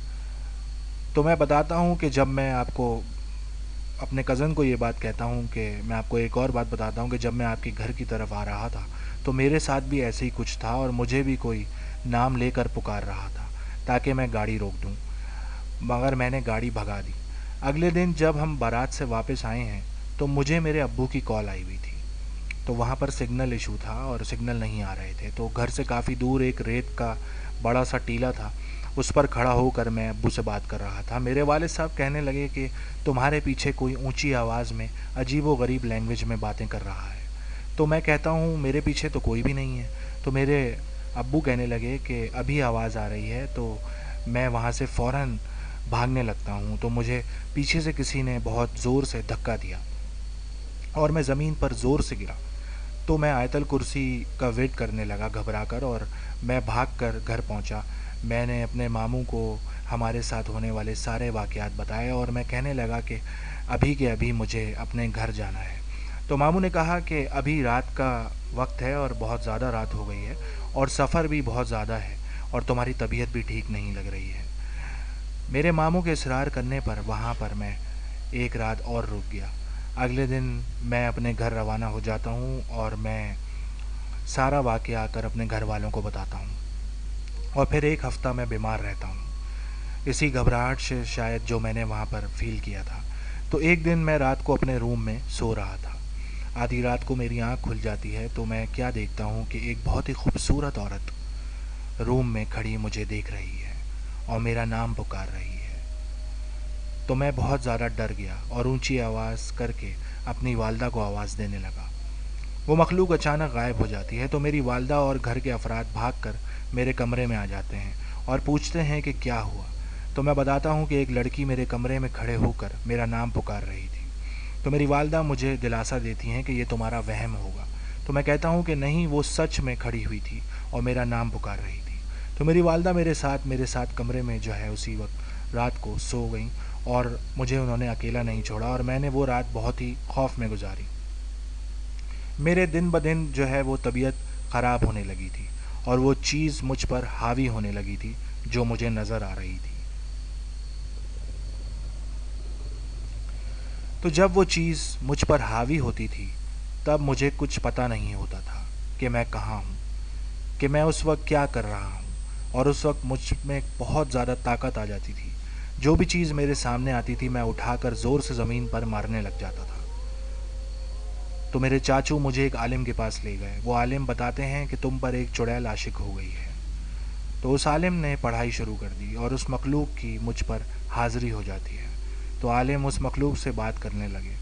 तो मैं बताता हूँ कि जब मैं आपको अपने कज़न को ये बात कहता हूँ कि मैं आपको एक और बात बताता हूँ कि जब मैं आपके घर की तरफ आ रहा था तो मेरे साथ भी ऐसे ही कुछ था, और मुझे भी कोई नाम लेकर पुकार रहा था ताकि मैं गाड़ी रोक दूँ, मगर मैंने गाड़ी भगा दी। अगले दिन जब हम बारात से वापस आए हैं तो मुझे मेरे अब्बू की कॉल आई हुई थी। तो वहाँ पर सिग्नल इशू था और सिग्नल नहीं आ रहे थे। तो घर से काफ़ी दूर एक रेत का बड़ा सा टीला था, उस पर खड़ा होकर मैं अब्बू से बात कर रहा था। मेरे वालिद साहब कहने लगे कि तुम्हारे पीछे कोई ऊंची आवाज़ में अजीब व गरीब लैंग्वेज में बातें कर रहा है। तो मैं कहता हूँ मेरे पीछे तो कोई भी नहीं है। तो मेरे अब्बू कहने लगे कि अभी आवाज़ आ रही है। तो मैं वहाँ से फ़ौरन भागने लगता हूँ। तो मुझे पीछे से किसी ने बहुत ज़ोर से धक्का दिया और मैं ज़मीन पर ज़ोर से गिरा। तो मैं आयतल कुर्सी का वेट करने लगा घबरा कर, और मैं भागकर घर पहुंचा। मैंने अपने मामू को हमारे साथ होने वाले सारे वाक़यात बताए, और मैं कहने लगा कि अभी के अभी मुझे अपने घर जाना है। तो मामू ने कहा कि अभी रात का वक्त है और बहुत ज़्यादा रात हो गई है, और सफ़र भी बहुत ज़्यादा है, और तुम्हारी तबीयत भी ठीक नहीं लग रही है। मेरे मामू के इसरार करने पर वहाँ पर मैं एक रात और रुक गया। अगले दिन मैं अपने घर रवाना हो जाता हूँ, और मैं सारा वाक़या आकर अपने घर वालों को बताता हूँ, और फिर एक हफ़्ता मैं बीमार रहता हूँ। इसी घबराहट से शायद जो मैंने वहाँ पर फील किया था। तो एक दिन मैं रात को अपने रूम में सो रहा था। आधी रात को मेरी आँख खुल जाती है तो मैं क्या देखता हूँ कि एक बहुत ही खूबसूरत औरत रूम में खड़ी मुझे देख रही है और मेरा नाम पुकार रही है। तो मैं बहुत ज़्यादा डर गया और ऊंची आवाज़ करके अपनी वालदा को आवाज़ देने लगा। वो मखलूक अचानक गायब हो जाती है तो मेरी वालदा और घर के अफराद भागकर मेरे कमरे में आ जाते हैं और पूछते हैं कि क्या हुआ। तो मैं बताता हूँ कि एक लड़की मेरे कमरे में खड़े होकर मेरा नाम पुकार रही थी। तो मेरी वालदा मुझे दिलासा देती हैं कि ये तुम्हारा वहम होगा। तो मैं कहता हूँ कि नहीं, वो सच में खड़ी हुई थी और मेरा नाम पुकार रही थी। तो मेरी वालदा मेरे साथ कमरे में जो है उसी वक्त रात को सो गई और मुझे उन्होंने अकेला नहीं छोड़ा और मैंने वो रात बहुत ही खौफ में गुजारी। मेरे दिन ब दिन जो है वो तबीयत ख़राब होने लगी थी और वो चीज़ मुझ पर हावी होने लगी थी जो मुझे नज़र आ रही थी। तो जब वो चीज़ मुझ पर हावी होती थी तब मुझे कुछ पता नहीं होता था कि मैं कहाँ हूँ, कि मैं उस वक्त क्या कर रहा हूँ। और उस वक्त मुझ में बहुत ज़्यादा ताकत आ जाती थी। जो भी चीज़ मेरे सामने आती थी मैं उठाकर ज़ोर से ज़मीन पर मारने लग जाता था। तो मेरे चाचू मुझे एक आलिम के पास ले गए। वो आलिम बताते हैं कि तुम पर एक चुड़ैल आशिक हो गई है। तो उस आलिम ने पढ़ाई शुरू कर दी और उस मखलूक की मुझ पर हाज़िरी हो जाती है। तो आलिम उस मखलूक से बात करने लगे।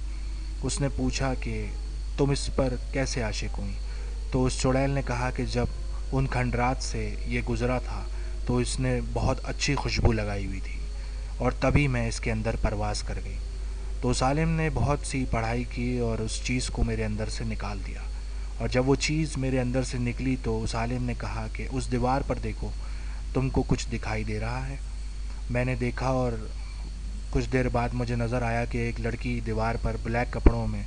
उसने पूछा कि तुम इस पर कैसे आशिक हुई। तो उस चुड़ैल ने कहा कि जब उन खंडरात से ये गुज़रा था तो इसने बहुत अच्छी खुशबू लगाई हुई थी और तभी मैं इसके अंदर परवाज़ कर गई। तो उस आलिम ने बहुत सी पढ़ाई की और उस चीज़ को मेरे अंदर से निकाल दिया। और जब वो चीज़ मेरे अंदर से निकली तो उस आलिम ने कहा कि उस दीवार पर देखो, तुमको कुछ दिखाई दे रहा है। मैंने देखा और कुछ देर बाद मुझे नज़र आया कि एक लड़की दीवार पर ब्लैक कपड़ों में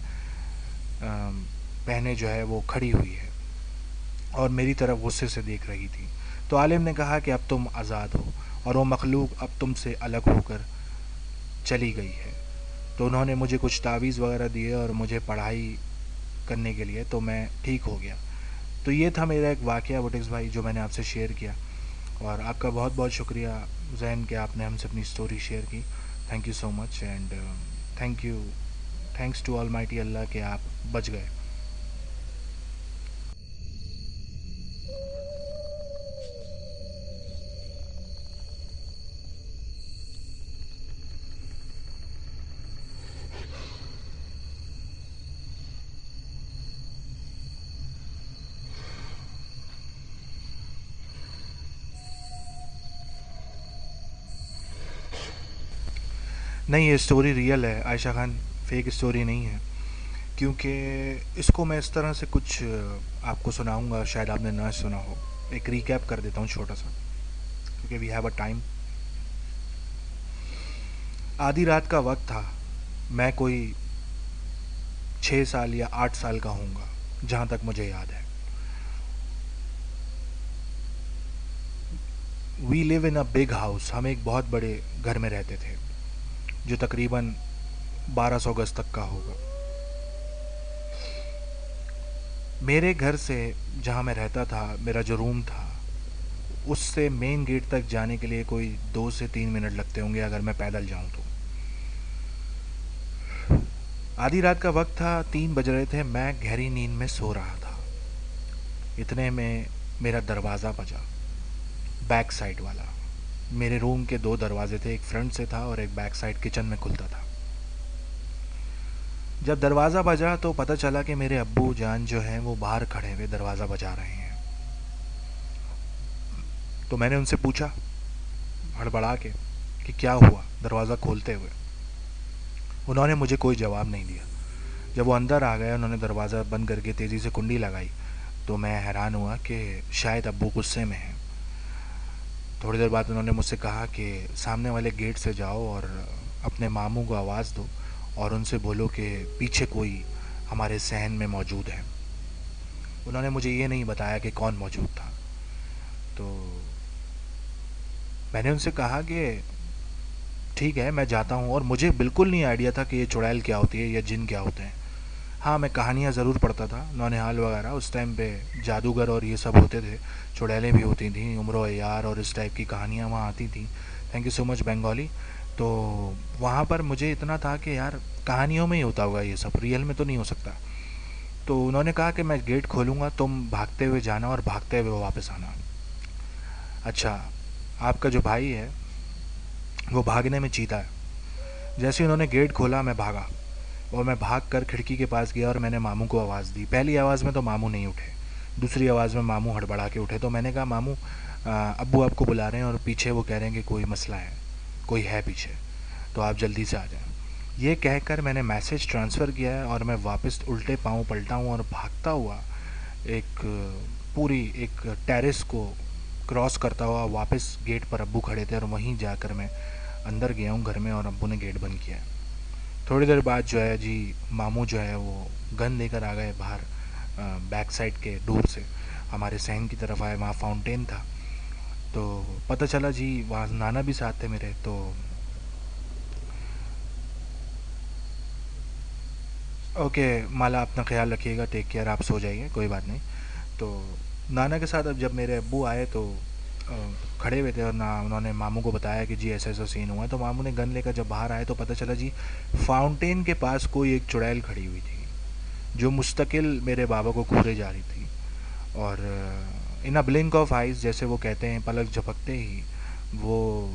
पहने जो है वो खड़ी हुई है और मेरी तरफ गुस्से से देख रही थी। तो आलिम ने कहा कि अब तुम आज़ाद हो और वो मखलूक अब तुमसे अलग होकर चली गई है। तो उन्होंने मुझे कुछ तावीज़ वगैरह दिए और मुझे पढ़ाई करने के लिए, तो मैं ठीक हो गया। तो ये था मेरा एक वाक़या बुटीक्स भाई जो मैंने आपसे शेयर किया। और आपका बहुत बहुत शुक्रिया ज़ैन कि आपने हमसे अपनी स्टोरी शेयर की। Thank you so much and thank you, thanks to almighty Allah कि आप बच गए। नहीं, ये स्टोरी रियल है आयशा खान, फेक स्टोरी नहीं है। क्योंकि इसको मैं इस तरह से कुछ आपको सुनाऊंगा, शायद आपने ना सुना हो। एक रिकैप कर देता हूँ छोटा सा, क्योंकि वी हैव अ टाइम। आधी रात का वक्त था। मैं कोई 6 साल या 8 साल का होऊंगा जहाँ तक मुझे याद है। We live in a big house. हम एक बहुत बड़े घर में रहते थे जो तकरीबन 1200 गज तक का होगा। मेरे घर से जहाँ मैं रहता था, मेरा जो रूम था, उससे मेन गेट तक जाने के लिए कोई 2 से 3 मिनट लगते होंगे अगर मैं पैदल जाऊँ तो। आधी रात का वक्त था, 3 बज रहे थे। मैं गहरी नींद में सो रहा था। इतने में मेरा दरवाज़ा बजा, बैक साइड वाला। मेरे रूम के 2 दरवाजे थे, एक फ्रंट से था और एक बैक साइड किचन में खुलता था। जब दरवाज़ा बजा तो पता चला कि मेरे अब्बू जान जो हैं वो बाहर खड़े हुए दरवाज़ा बजा रहे हैं। तो मैंने उनसे पूछा हड़बड़ा के कि क्या हुआ दरवाज़ा खोलते हुए। उन्होंने मुझे कोई जवाब नहीं दिया। जब वो अंदर आ गए, उन्होंने दरवाज़ा बंद करके तेज़ी से कुंडी लगाई। तो मैं हैरान हुआ कि शायद अब्बू गुस्से में हैं। थोड़ी देर बाद उन्होंने मुझसे कहा कि सामने वाले गेट से जाओ और अपने मामू को आवाज़ दो और उनसे बोलो कि पीछे कोई हमारे सहन में मौजूद है। उन्होंने मुझे ये नहीं बताया कि कौन मौजूद था। तो मैंने उनसे कहा कि ठीक है, मैं जाता हूँ। और मुझे बिल्कुल नहीं आइडिया था कि ये चुड़ैल क्या होती है या जिन क्या होते हैं। हाँ, मैं कहानियाँ ज़रूर पढ़ता था, नौनिहाल वगैरह। उस टाइम पे जादूगर और ये सब होते थे, चुड़ैलें भी होती थी, उम्र यार और इस टाइप की कहानियाँ वहाँ आती थी। Thank you so much Bengali. तो वहाँ पर मुझे इतना था कि यार कहानियों में ही होता होगा ये सब, रियल में तो नहीं हो सकता। तो उन्होंने कहा कि मैं गेट खोलूँगा, तुम भागते हुए जाना और भागते हुए वापस आना। अच्छा, आपका जो भाई है वो भागने में चीता है। जैसे ही उन्होंने गेट खोला मैं भागा, और मैं भाग कर खिड़की के पास गया और मैंने मामू को आवाज़ दी। पहली आवाज़ में तो मामू नहीं उठे, दूसरी आवाज़ में मामू हड़बड़ा के उठे। तो मैंने कहा मामू, अब्बू आपको बुला रहे हैं और पीछे वो कह रहे हैं कि कोई मसला है, कोई है पीछे, तो आप जल्दी से आ जाएं। ये कहकर मैंने मैसेज ट्रांसफ़र किया है और मैं वापस उल्टे पाँव पलटा हूँ और भागता हुआ एक पूरी एक टेरेस को क्रॉस करता हुआ वापस गेट पर अब्बू खड़े थे, और वहीं जाकर मैं अंदर गया हूँ घर में और अब्बू ने गेट बंद किया है। थोड़ी देर बाद जो है जी, मामू जो है वो गन लेकर आ गए बाहर, बैक साइड के डोर से हमारे सहन की तरफ आए। वहाँ फाउंटेन था, तो पता चला जी वहाँ नाना भी साथ थे मेरे। तो ओके माला, अपना ख्याल रखिएगा, टेक केयर, आप सो जाइए, कोई बात नहीं। तो नाना के साथ अब जब मेरे अब्बू आए तो अ, खड़े हुए थे, और ना उन्होंने मामू को बताया कि जी ऐसा ऐसा सीन हुआ है। तो मामू ने गन लेकर जब बाहर आए तो पता चला जी फाउंटेन के पास कोई एक चुड़ैल खड़ी हुई थी, जो मुस्तकिल मेरे बाबा को घूरे जा रही थी। और इन अ ब्लिंक ऑफ आइज़, जैसे वो कहते हैं, पलक झपकते ही वो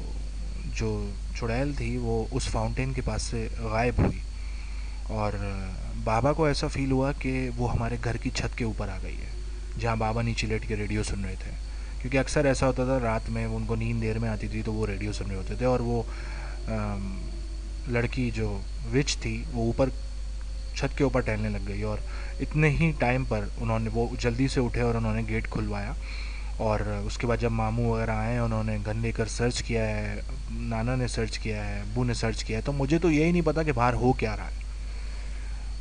जो चुड़ैल थी वो उस फाउंटेन के पास से गायब हुई। और बाबा को ऐसा फील हुआ कि वो हमारे घर की छत के ऊपर आ गई है, जहाँ बाबा नीचे लेट के रेडियो सुन रहे थे। क्योंकि अक्सर ऐसा होता था, रात में उनको नींद देर में आती थी तो वो रेडियो सुन रहे होते थे, और वो अम, लड़की जो विच थी वो ऊपर छत के ऊपर टहलने लग गई। और इतने ही टाइम पर उन्होंने वो जल्दी से उठे और उन्होंने गेट खुलवाया। और उसके बाद जब मामू वगैरह आए, उन्होंने गन लेकर सर्च किया है, नाना ने सर्च किया है, अब्बू ने सर्च किया है, तो मुझे तो यही नहीं पता कि बाहर हो क्या रहा है।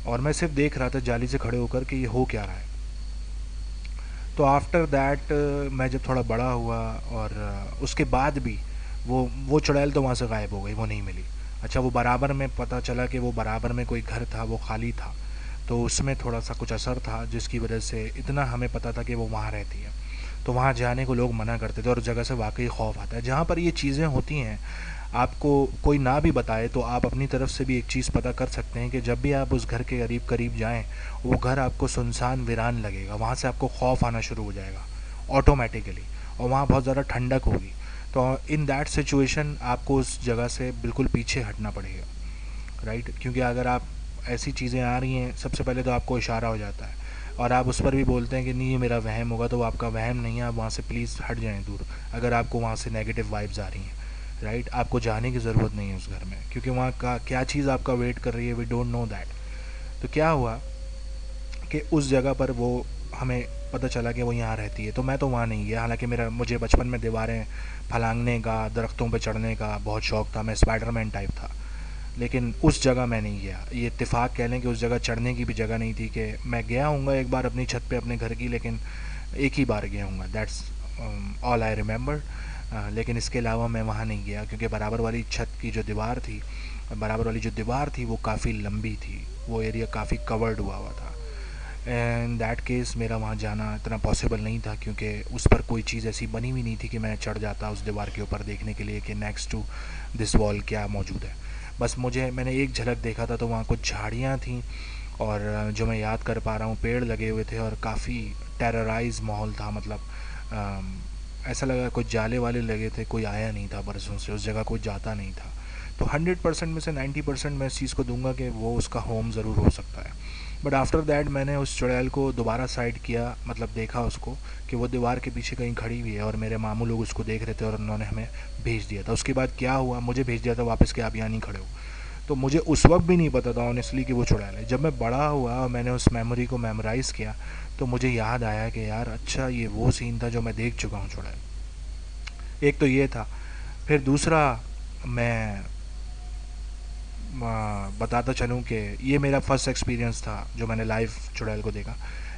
और मैं सिर्फ देख रहा था जाली से खड़े होकर कि ये हो क्या रहा है। तो आफ्टर दैट मैं जब थोड़ा बड़ा हुआ, और उसके बाद भी वो चुड़ैल तो वहाँ से गायब हो गई, वो नहीं मिली। अच्छा, वो बराबर में पता चला कि वो बराबर में कोई घर था, वो खाली था, तो उसमें थोड़ा सा कुछ असर था जिसकी वजह से इतना हमें पता था कि वो वहाँ रहती है। तो वहाँ जाने को लोग मना करते थे, और जगह से वाकई खौफ आता है। जहाँ पर ये चीज़ें होती हैं, आपको कोई ना भी बताए तो आप अपनी तरफ से भी एक चीज़ पता कर सकते हैं कि जब भी आप उस घर के करीब करीब जाएं, वो घर आपको सुनसान वीरान लगेगा, वहाँ से आपको खौफ आना शुरू हो जाएगा ऑटोमेटिकली, और वहाँ बहुत ज़्यादा ठंडक होगी। तो इन दैट सिचुएशन आपको उस जगह से बिल्कुल पीछे हटना पड़ेगा, राइट। क्योंकि अगर आप ऐसी चीज़ें आ रही हैं, सबसे पहले तो आपको इशारा हो जाता है, और आप उस पर भी बोलते हैं कि नहीं ये मेरा वहम होगा, तो वो आपका वहम नहीं है, आप वहाँ से प्लीज़ हट जाएं दूर, अगर आपको वहाँ से नेगेटिव वाइब्स आ रही हैं, राइट। आपको जाने की ज़रूरत नहीं है उस घर में, क्योंकि वहाँ का क्या चीज़ आपका वेट कर रही है, वी डोंट नो दैट। तो क्या हुआ कि उस जगह पर वो हमें पता चला कि वो यहाँ रहती है, तो मैं तो वहाँ नहीं गया। हालांकि मुझे बचपन में दीवारें फलांगने का, दरख्तों पर चढ़ने का बहुत शौक़ था, मैं स्पाइडरमैन टाइप था। लेकिन उस जगह मैं नहीं गया। ये इत्तेफाक कह लें कि उस जगह चढ़ने की भी जगह नहीं थी। कि मैं गया हूँगा एक बार अपनी छत पे अपने घर की, लेकिन एक ही बार गया हूँगा, दैट्स ऑल आई रिमेंबर। लेकिन इसके अलावा मैं वहाँ नहीं गया, क्योंकि बराबर वाली छत की जो दीवार थी, बराबर वाली जो दीवार थी वो काफ़ी लंबी थी, वो एरिया काफ़ी कवर्ड हुआ हुआ था। एंड दैट केस मेरा वहाँ जाना इतना पॉसिबल नहीं था, क्योंकि उस पर कोई चीज़ ऐसी बनी हुई नहीं थी कि मैं चढ़ जाता उस दीवार के ऊपर देखने के लिए कि नेक्स्ट टू दिस वॉल क्या मौजूद है। बस मैंने एक झलक देखा था, तो वहाँ कुछ झाड़ियाँ थीं, और जो मैं याद कर पा रहा हूँ पेड़ लगे हुए थे, और काफ़ी टेरराइज माहौल था। मतलब ऐसा लगा कुछ जाले वाले लगे थे, कोई आया नहीं था बरसों से, उस जगह कोई जाता नहीं था। तो 100% में से 90% मैं इस चीज़ को दूंगा कि वो उसका होम ज़रूर हो सकता है। बट आफ्टर दैट मैंने उस चुड़ैल को दोबारा साइड किया, मतलब देखा उसको कि वो दीवार के पीछे कहीं खड़ी हुई है, और मेरे मामू लोग उसको देख रहे थे, और उन्होंने हमें भेज दिया था। उसके बाद क्या हुआ, मुझे भेज दिया था वापस कि आप यहाँ नहीं खड़े हो। तो मुझे उस वक्त भी नहीं पता था ऑनेस्टली कि वो चुड़ैल है। जब मैं बड़ा हुआ और मैंने उस मेमोरी को मेमोराइज़ किया, तो मुझे याद आया कि यार अच्छा ये वो सीन था जो मैं देख चुका हूँ चुड़ैल। एक तो ये था। फिर दूसरा, मैं बताता चलूँ कि ये मेरा फर्स्ट एक्सपीरियंस था जो मैंने लाइव चुड़ैल को देखा।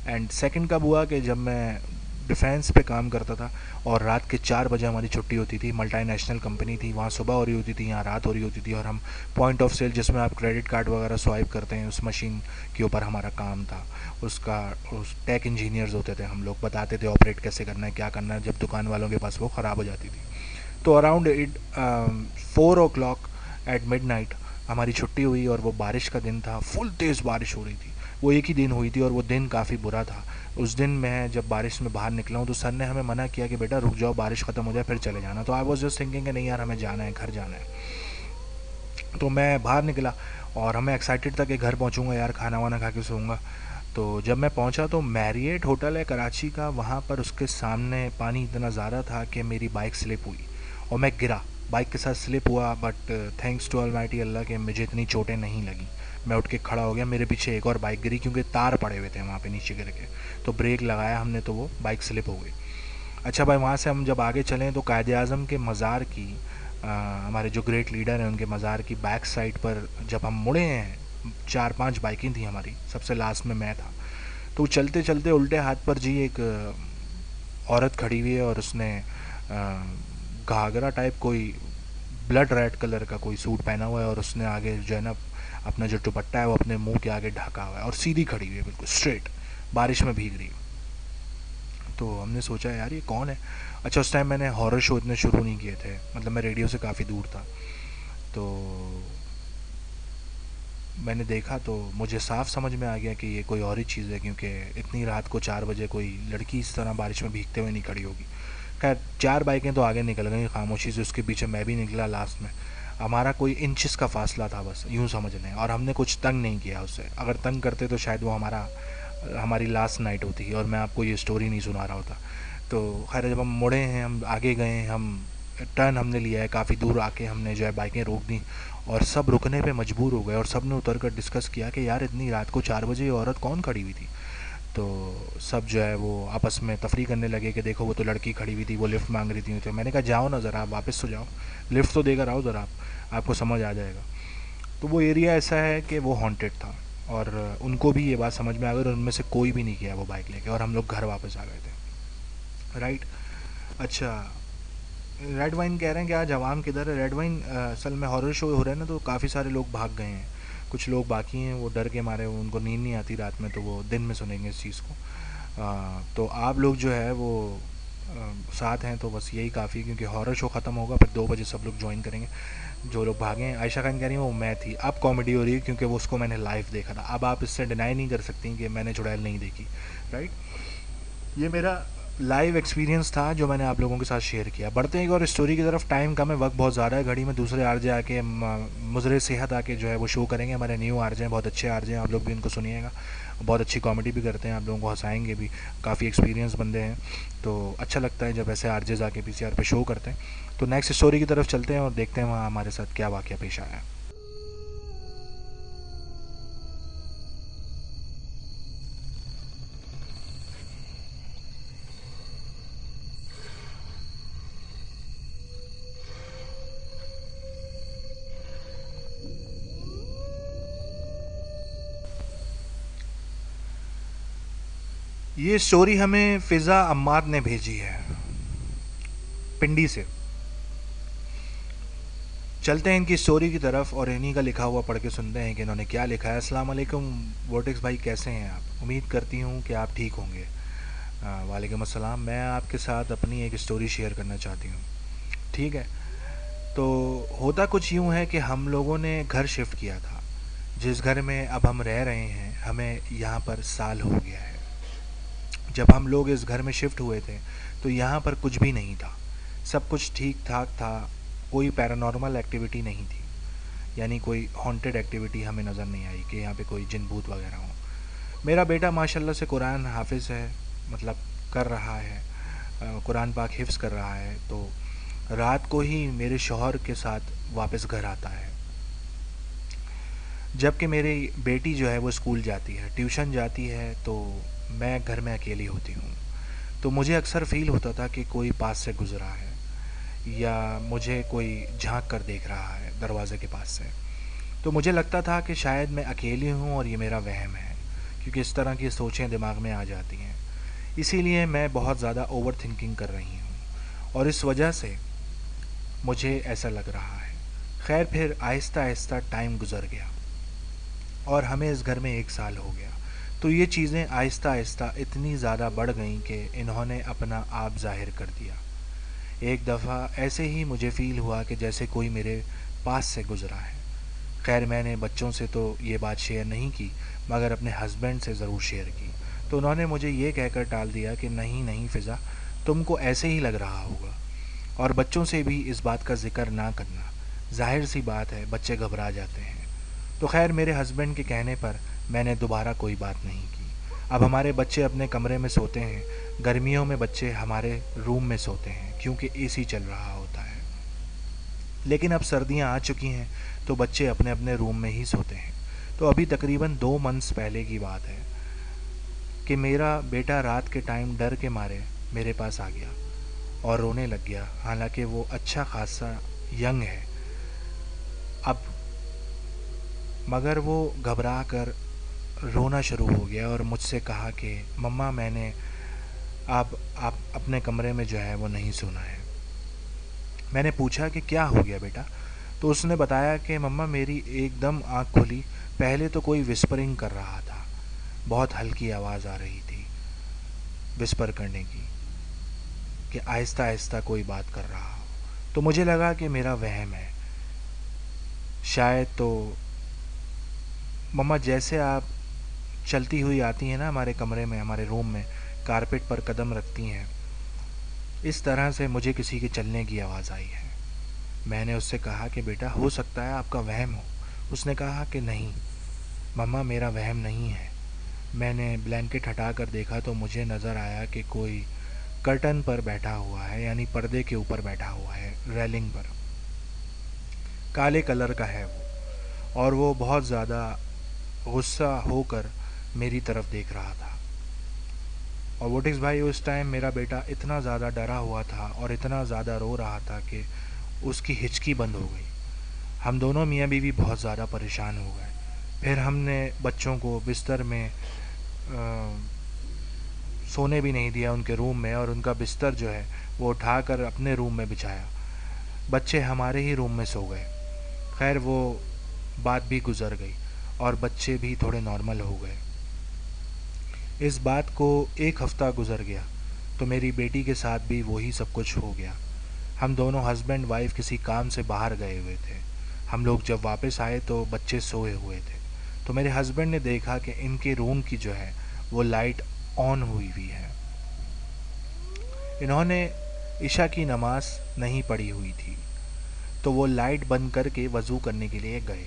एंड सेकंड कब हुआ कि जब मैं डिफेंस पे काम करता था, और रात के 4 बजे हमारी छुट्टी होती थी। मल्टीनेशनल कंपनी थी, वहाँ सुबह हो रही होती थी, यहाँ रात हो रही होती थी, और हम पॉइंट ऑफ सेल, जिसमें आप क्रेडिट कार्ड वगैरह स्वाइप करते हैं, उस मशीन के ऊपर हमारा काम था। उस टेक इंजीनियर्स होते थे हम लोग, बताते थे ऑपरेट कैसे करना है, क्या करना है, जब दुकान वालों के पास वो ख़राब हो जाती थी। तो around 4 o'clock at mid night हमारी छुट्टी हुई और वो बारिश का दिन था, फुल तेज़ बारिश हो रही थी। वो एक ही दिन हुई थी और वो दिन काफ़ी बुरा था। उस दिन मैं जब बारिश में बाहर निकला हूँ तो सर ने हमें मना किया कि बेटा रुक जाओ, बारिश ख़त्म हो जाए फिर चले जाना। तो आई वॉज जस्ट थिंकिंग कि नहीं यार, हमें जाना है, घर जाना है। तो मैं बाहर निकला और हमें एक्साइटेड था कि घर पहुंचूंगा यार, खाना वाना खा के सोऊंगा। तो जब मैं पहुंचा तो मैरिएट होटल है कराची का, वहाँ पर उसके सामने पानी इतना ज़्यादा था कि मेरी बाइक स्लिप हुई और मैं गिरा, बाइक के साथ स्लिप हुआ। बट थैंक्स टू ऑलमाइटी अल्लाह के मुझे इतनी चोटें नहीं लगी। मैं उठ के खड़ा हो गया, मेरे पीछे एक और बाइक गिरी क्योंकि तार पड़े हुए थे वहाँ पे नीचे गिर के। तो ब्रेक लगाया हमने तो वो बाइक स्लिप हो गई। अच्छा भाई, वहाँ से हम जब आगे चलें तो कायद आज़म के मज़ार की, हमारे जो ग्रेट लीडर हैं उनके मज़ार की बैक साइड पर जब हम मुड़े हैं, 4-5 बाइकें थी हमारी, सबसे लास्ट में मैं था। तो चलते चलते उल्टे हाथ पर जी एक औरत खड़ी हुई है और उसने घाघरा टाइप कोई ब्लड रेड कलर का कोई सूट पहना हुआ है और उसने आगे जो है ना अपना जो दुपट्टा है वो अपने मुंह के आगे ढका हुआ है और सीधी खड़ी हुई है बिल्कुल स्ट्रेट, बारिश में भीग रही है। तो हमने सोचा यार ये कौन है। अच्छा, उस टाइम मैंने हॉरर शो इतने शुरू नहीं किए थे, मतलब मैं रेडियो से काफ़ी दूर था। तो मैंने देखा तो मुझे साफ समझ में आ गया कि ये कोई और ही चीज़ है, क्योंकि इतनी रात को 4 बजे कोई लड़की इस तरह बारिश में भीगते हुए नहीं खड़ी होगी। खैर 4 बाइकें तो आगे निकल गई खामोशी से, उसके पीछे मैं भी निकला लास्ट में। हमारा कोई इंचेस का फासला था बस, यूँ समझ लें। और हमने कुछ तंग नहीं किया उससे, अगर तंग करते तो शायद वो हमारी लास्ट नाइट होती और मैं आपको ये स्टोरी नहीं सुना रहा होता। तो खैर जब हम मुड़े हैं, हम आगे गए, हम टर्न हमने लिया है, काफ़ी दूर आके हमने जो है बाइकें रोक दी और सब रुकने पे मजबूर हो गए और सब ने उतर कर डिस्कस किया कि यार इतनी रात को 4 बजे ये औरत कौन खड़ी हुई थी। तो सब जो है वो आपस में तफरी करने लगे कि देखो वो तो लड़की खड़ी हुई थी, वो लिफ्ट मांग रही थी। तो मैंने कहा जाओ ना ज़रा, आप वापस तो जाओ, लिफ्ट तो देकर आओ ज़रा, आपको समझ आ जाएगा। तो वो एरिया ऐसा है कि वो हॉन्टेड था और उनको भी ये बात समझ में आ गई और उनमें से कोई भी नहीं किया वो बाइक लेके और हम लोग घर वापस आ गए थे। राइट। अच्छा, रेड वाइन कह रहे हैं कि आज अवाम किधर है। रेड वाइन असल में हॉरर शो हो रहा है ना, तो काफ़ी सारे लोग भाग गए हैं, कुछ लोग बाकी हैं, वो डर के मारे, उनको नींद नहीं आती रात में, तो वो दिन में सुनेंगे इस चीज़ को। तो आप लोग जो है वो साथ हैं तो बस यही काफ़ी है, क्योंकि हॉरर शो ख़त्म होगा फिर 2 बजे सब लोग ज्वाइन करेंगे। जो लोग भागे हैं, आयशा खान कह रही है वो मैं थी। अब कॉमेडी हो रही है क्योंकि वो उसको मैंने लाइव देखा था। अब आप इससे डिनाई नहीं कर सकती कि मैंने चुड़ैल नहीं देखी। राइट। ये मेरा लाइव एक्सपीरियंस था जो मैंने आप लोगों के साथ शेयर किया। बढ़ते हैं एक और स्टोरी की तरफ। टाइम कम है, वक्त बहुत ज़्यादा है घड़ी में। दूसरे आरजे आके मुजरे सेहत आके जो है वो शो करेंगे। हमारे न्यू आरजे हैं, बहुत अच्छे आरजे हैं, आप लोग भी उनको सुनिएगा। बहुत अच्छी कॉमेडी भी करते हैं, आप लोगों को हंसाएंगे भी, काफ़ी एक्सपीरियंस बंदे हैं। तो अच्छा लगता है जब ऐसे आरजेज आके पीसीआर पे शो करते हैं। तो नेक्स्ट स्टोरी की तरफ चलते हैं और देखते हैं वहाँ हमारे साथ क्या वाक़या पेश आया। ये स्टोरी हमें फ़िज़ा अम्मार ने भेजी है, पिंडी से। चलते हैं इनकी स्टोरी की तरफ और इन्हीं का लिखा हुआ पढ़ के सुनते हैं कि इन्होंने क्या लिखा है। अस्सलाम वालेकुम वोटेक्स भाई, कैसे हैं आप? उम्मीद करती हूँ कि आप ठीक होंगे। वालेकुम अस्सलाम। मैं आपके साथ अपनी एक स्टोरी शेयर करना चाहती हूँ। ठीक है। तो होता कुछ यूँ है कि हम लोगों ने घर शिफ्ट किया था। जिस घर में अब हम रह रहे हैं, हमें यहाँ पर साल हो गया है। जब हम लोग इस घर में शिफ्ट हुए थे तो यहाँ पर कुछ भी नहीं था, सब कुछ ठीक ठाक था। कोई पैरानॉर्मल एक्टिविटी नहीं थी, यानी कोई हॉन्टेड एक्टिविटी हमें नज़र नहीं आई कि यहाँ पे कोई जिन भूत वगैरह हो। मेरा बेटा माशाल्लाह से कुरान हाफिज़ है, मतलब कर रहा है, कुरान पाक हिफ्ज़ कर रहा है। तो रात को ही मेरे शौहर के साथ वापस घर आता है, जबकि मेरी बेटी जो है वो स्कूल जाती है, ट्यूशन जाती है। तो मैं घर में अकेली होती हूँ। तो मुझे अक्सर फ़ील होता था कि कोई पास से गुज़रा है या मुझे कोई झांक कर देख रहा है दरवाज़े के पास से। तो मुझे लगता था कि शायद मैं अकेली हूँ और ये मेरा वहम है, क्योंकि इस तरह की सोचें दिमाग में आ जाती हैं। इसीलिए मैं बहुत ज़्यादा ओवर थिंकिंग कर रही हूँ और इस वजह से मुझे ऐसा लग रहा है। खैर फिर आहिस्ता आहिस्ता टाइम गुज़र गया और हमें इस घर में 1 साल हो गया। तो ये चीज़ें आहिस्ता आहिस्ता इतनी ज़्यादा बढ़ गईं कि इन्होंने अपना आप ज़ाहिर कर दिया। एक दफ़ा ऐसे ही मुझे फ़ील हुआ कि जैसे कोई मेरे पास से गुज़रा है। खैर मैंने बच्चों से तो ये बात शेयर नहीं की, मगर अपने हस्बैंड से ज़रूर शेयर की। तो उन्होंने मुझे ये कहकर टाल दिया कि नहीं नहीं फ़िज़ा, तुमको ऐसे ही लग रहा होगा, और बच्चों से भी इस बात का ज़िक्र ना करना, ज़ाहिर सी बात है बच्चे घबरा जाते हैं। तो खैर मेरे हस्बैंड के कहने पर मैंने दोबारा कोई बात नहीं की। अब हमारे बच्चे अपने कमरे में सोते हैं, गर्मियों में बच्चे हमारे रूम में सोते हैं क्योंकि एसी चल रहा होता है। लेकिन अब सर्दियां आ चुकी हैं तो बच्चे अपने अपने रूम में ही सोते हैं। तो अभी तकरीबन 2 मंथ्स पहले की बात है कि मेरा बेटा रात के टाइम डर के मारे मेरे पास आ गया और रोने लग गया। हालांकि वो अच्छा खासा यंग है अब, मगर वो घबरा कर रोना शुरू हो गया और मुझसे कहा कि मम्मा मैंने अब आप अपने कमरे में जो है वो नहीं सोना है। मैंने पूछा कि क्या हो गया बेटा? तो उसने बताया कि मम्मा मेरी एकदम आँख खुली, पहले तो कोई विस्परिंग कर रहा था, बहुत हल्की आवाज़ आ रही थी विस्पर करने की, कि आहिस्ता आहिस्ता कोई बात कर रहा हो। तो मुझे लगा कि मेरा वहम है शायद। तो मम्मा जैसे आप चलती हुई आती हैं ना हमारे कमरे में, हमारे रूम में, कारपेट पर कदम रखती हैं, इस तरह से मुझे किसी के चलने की आवाज़ आई है। मैंने उससे कहा कि बेटा हो सकता है आपका वहम हो। उसने कहा कि नहीं मम्मा मेरा वहम नहीं है। मैंने ब्लैंकेट हटा कर देखा तो मुझे नज़र आया कि कोई कर्टन पर बैठा हुआ है, यानी पर्दे के ऊपर बैठा हुआ है, रेलिंग पर। काले कलर का है वो, और वो बहुत ज़्यादा गुस्सा होकर मेरी तरफ देख रहा था। और वोटिक्स भाई उस टाइम मेरा बेटा इतना ज़्यादा डरा हुआ था और इतना ज़्यादा रो रहा था कि उसकी हिचकी बंद हो गई। हम दोनों मियाँ बीवी बहुत ज़्यादा परेशान हो गए। फिर हमने बच्चों को बिस्तर में सोने भी नहीं दिया उनके रूम में, और उनका बिस्तर जो है वो उठाकर अपने रूम में बिछाया। बच्चे हमारे ही रूम में सो गए। खैर वो बात भी गुजर गई और बच्चे भी थोड़े नॉर्मल हो गए। इस बात को 1 हफ़्ता गुजर गया तो मेरी बेटी के साथ भी वही सब कुछ हो गया। हम दोनों हस्बैंड वाइफ किसी काम से बाहर गए हुए थे। हम लोग जब वापस आए तो बच्चे सोए हुए थे। तो मेरे हस्बैंड ने देखा कि इनके रूम की जो है वो लाइट ऑन हुई हुई है। इन्होंने इशा की नमाज नहीं पढ़ी हुई थी, तो वो लाइट बंद करके वज़ू करने के लिए गए।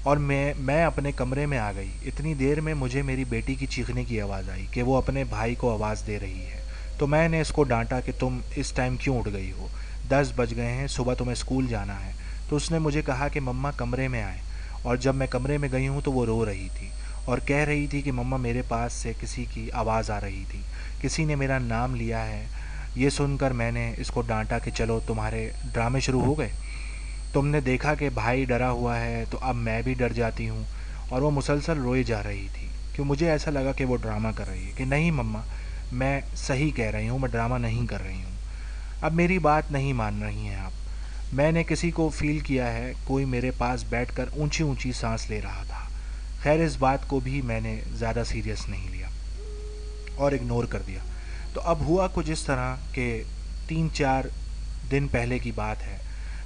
और मैं अपने कमरे में आ गई। इतनी देर में मुझे मेरी बेटी की चीखने की आवाज़ आई कि वो अपने भाई को आवाज़ दे रही है। तो मैंने इसको डांटा कि तुम इस टाइम क्यों उठ गई हो, 10 बज गए हैं, सुबह तुम्हें स्कूल जाना है। तो उसने मुझे कहा कि मम्मा कमरे में आए। और जब मैं कमरे में गई हूँ तो वो रो रही थी और कह रही थी कि मम्मा मेरे पास से किसी की आवाज़ आ रही थी, किसी ने मेरा नाम लिया है। ये सुनकर मैंने इसको डांटा कि चलो तुम्हारे ड्रामे शुरू हो गए, तुमने देखा कि भाई डरा हुआ है तो अब मैं भी डर जाती हूँ। और वो मुसलसल रोए जा रही थी कि मुझे ऐसा लगा कि वो ड्रामा कर रही है, कि नहीं मम्मा मैं सही कह रही हूँ, मैं ड्रामा नहीं कर रही हूँ। अब मेरी बात नहीं मान रही हैं आप। मैंने किसी को फ़ील किया है, कोई मेरे पास बैठकर ऊंची ऊंची सांस ले रहा था। खैर इस बात को भी मैंने ज़्यादा सीरियस नहीं लिया और इग्नोर कर दिया। तो अब हुआ कुछ इस तरह कि 3-4 दिन पहले की बात है।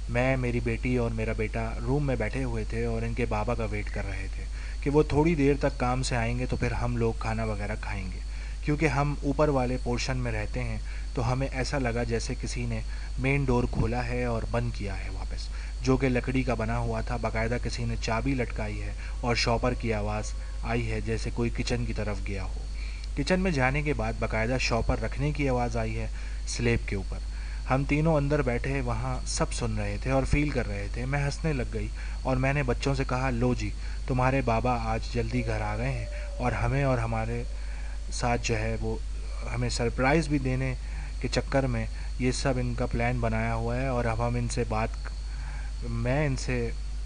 मैं, मेरी बेटी और मेरा बेटा रूम में बैठे हुए थे और इनके बाबा का वेट कर रहे थे कि वो थोड़ी देर तक काम से आएंगे तो फिर हम लोग खाना वगैरह खाएंगे। क्योंकि हम ऊपर वाले पोर्शन में रहते हैं तो हमें ऐसा लगा जैसे किसी ने मेन डोर खोला है और बंद किया है वापस, जो कि लकड़ी का बना हुआ था। बाकायदा किसी ने चाबी लटकाई है और शॉपर की आवाज़ आई है जैसे कोई किचन की तरफ गया हो। किचन में जाने के बाद बाकायदा शॉपर रखने की आवाज़ आई है स्लेब के ऊपर। हम तीनों अंदर बैठे वहाँ सब सुन रहे थे और फील कर रहे थे। मैं हंसने लग गई और मैंने बच्चों से कहा, लो जी तुम्हारे बाबा आज जल्दी घर आ गए हैं और हमें और हमारे साथ जो है वो हमें सरप्राइज़ भी देने के चक्कर में ये सब इनका प्लान बनाया हुआ है। और अब हम इनसे मैं इनसे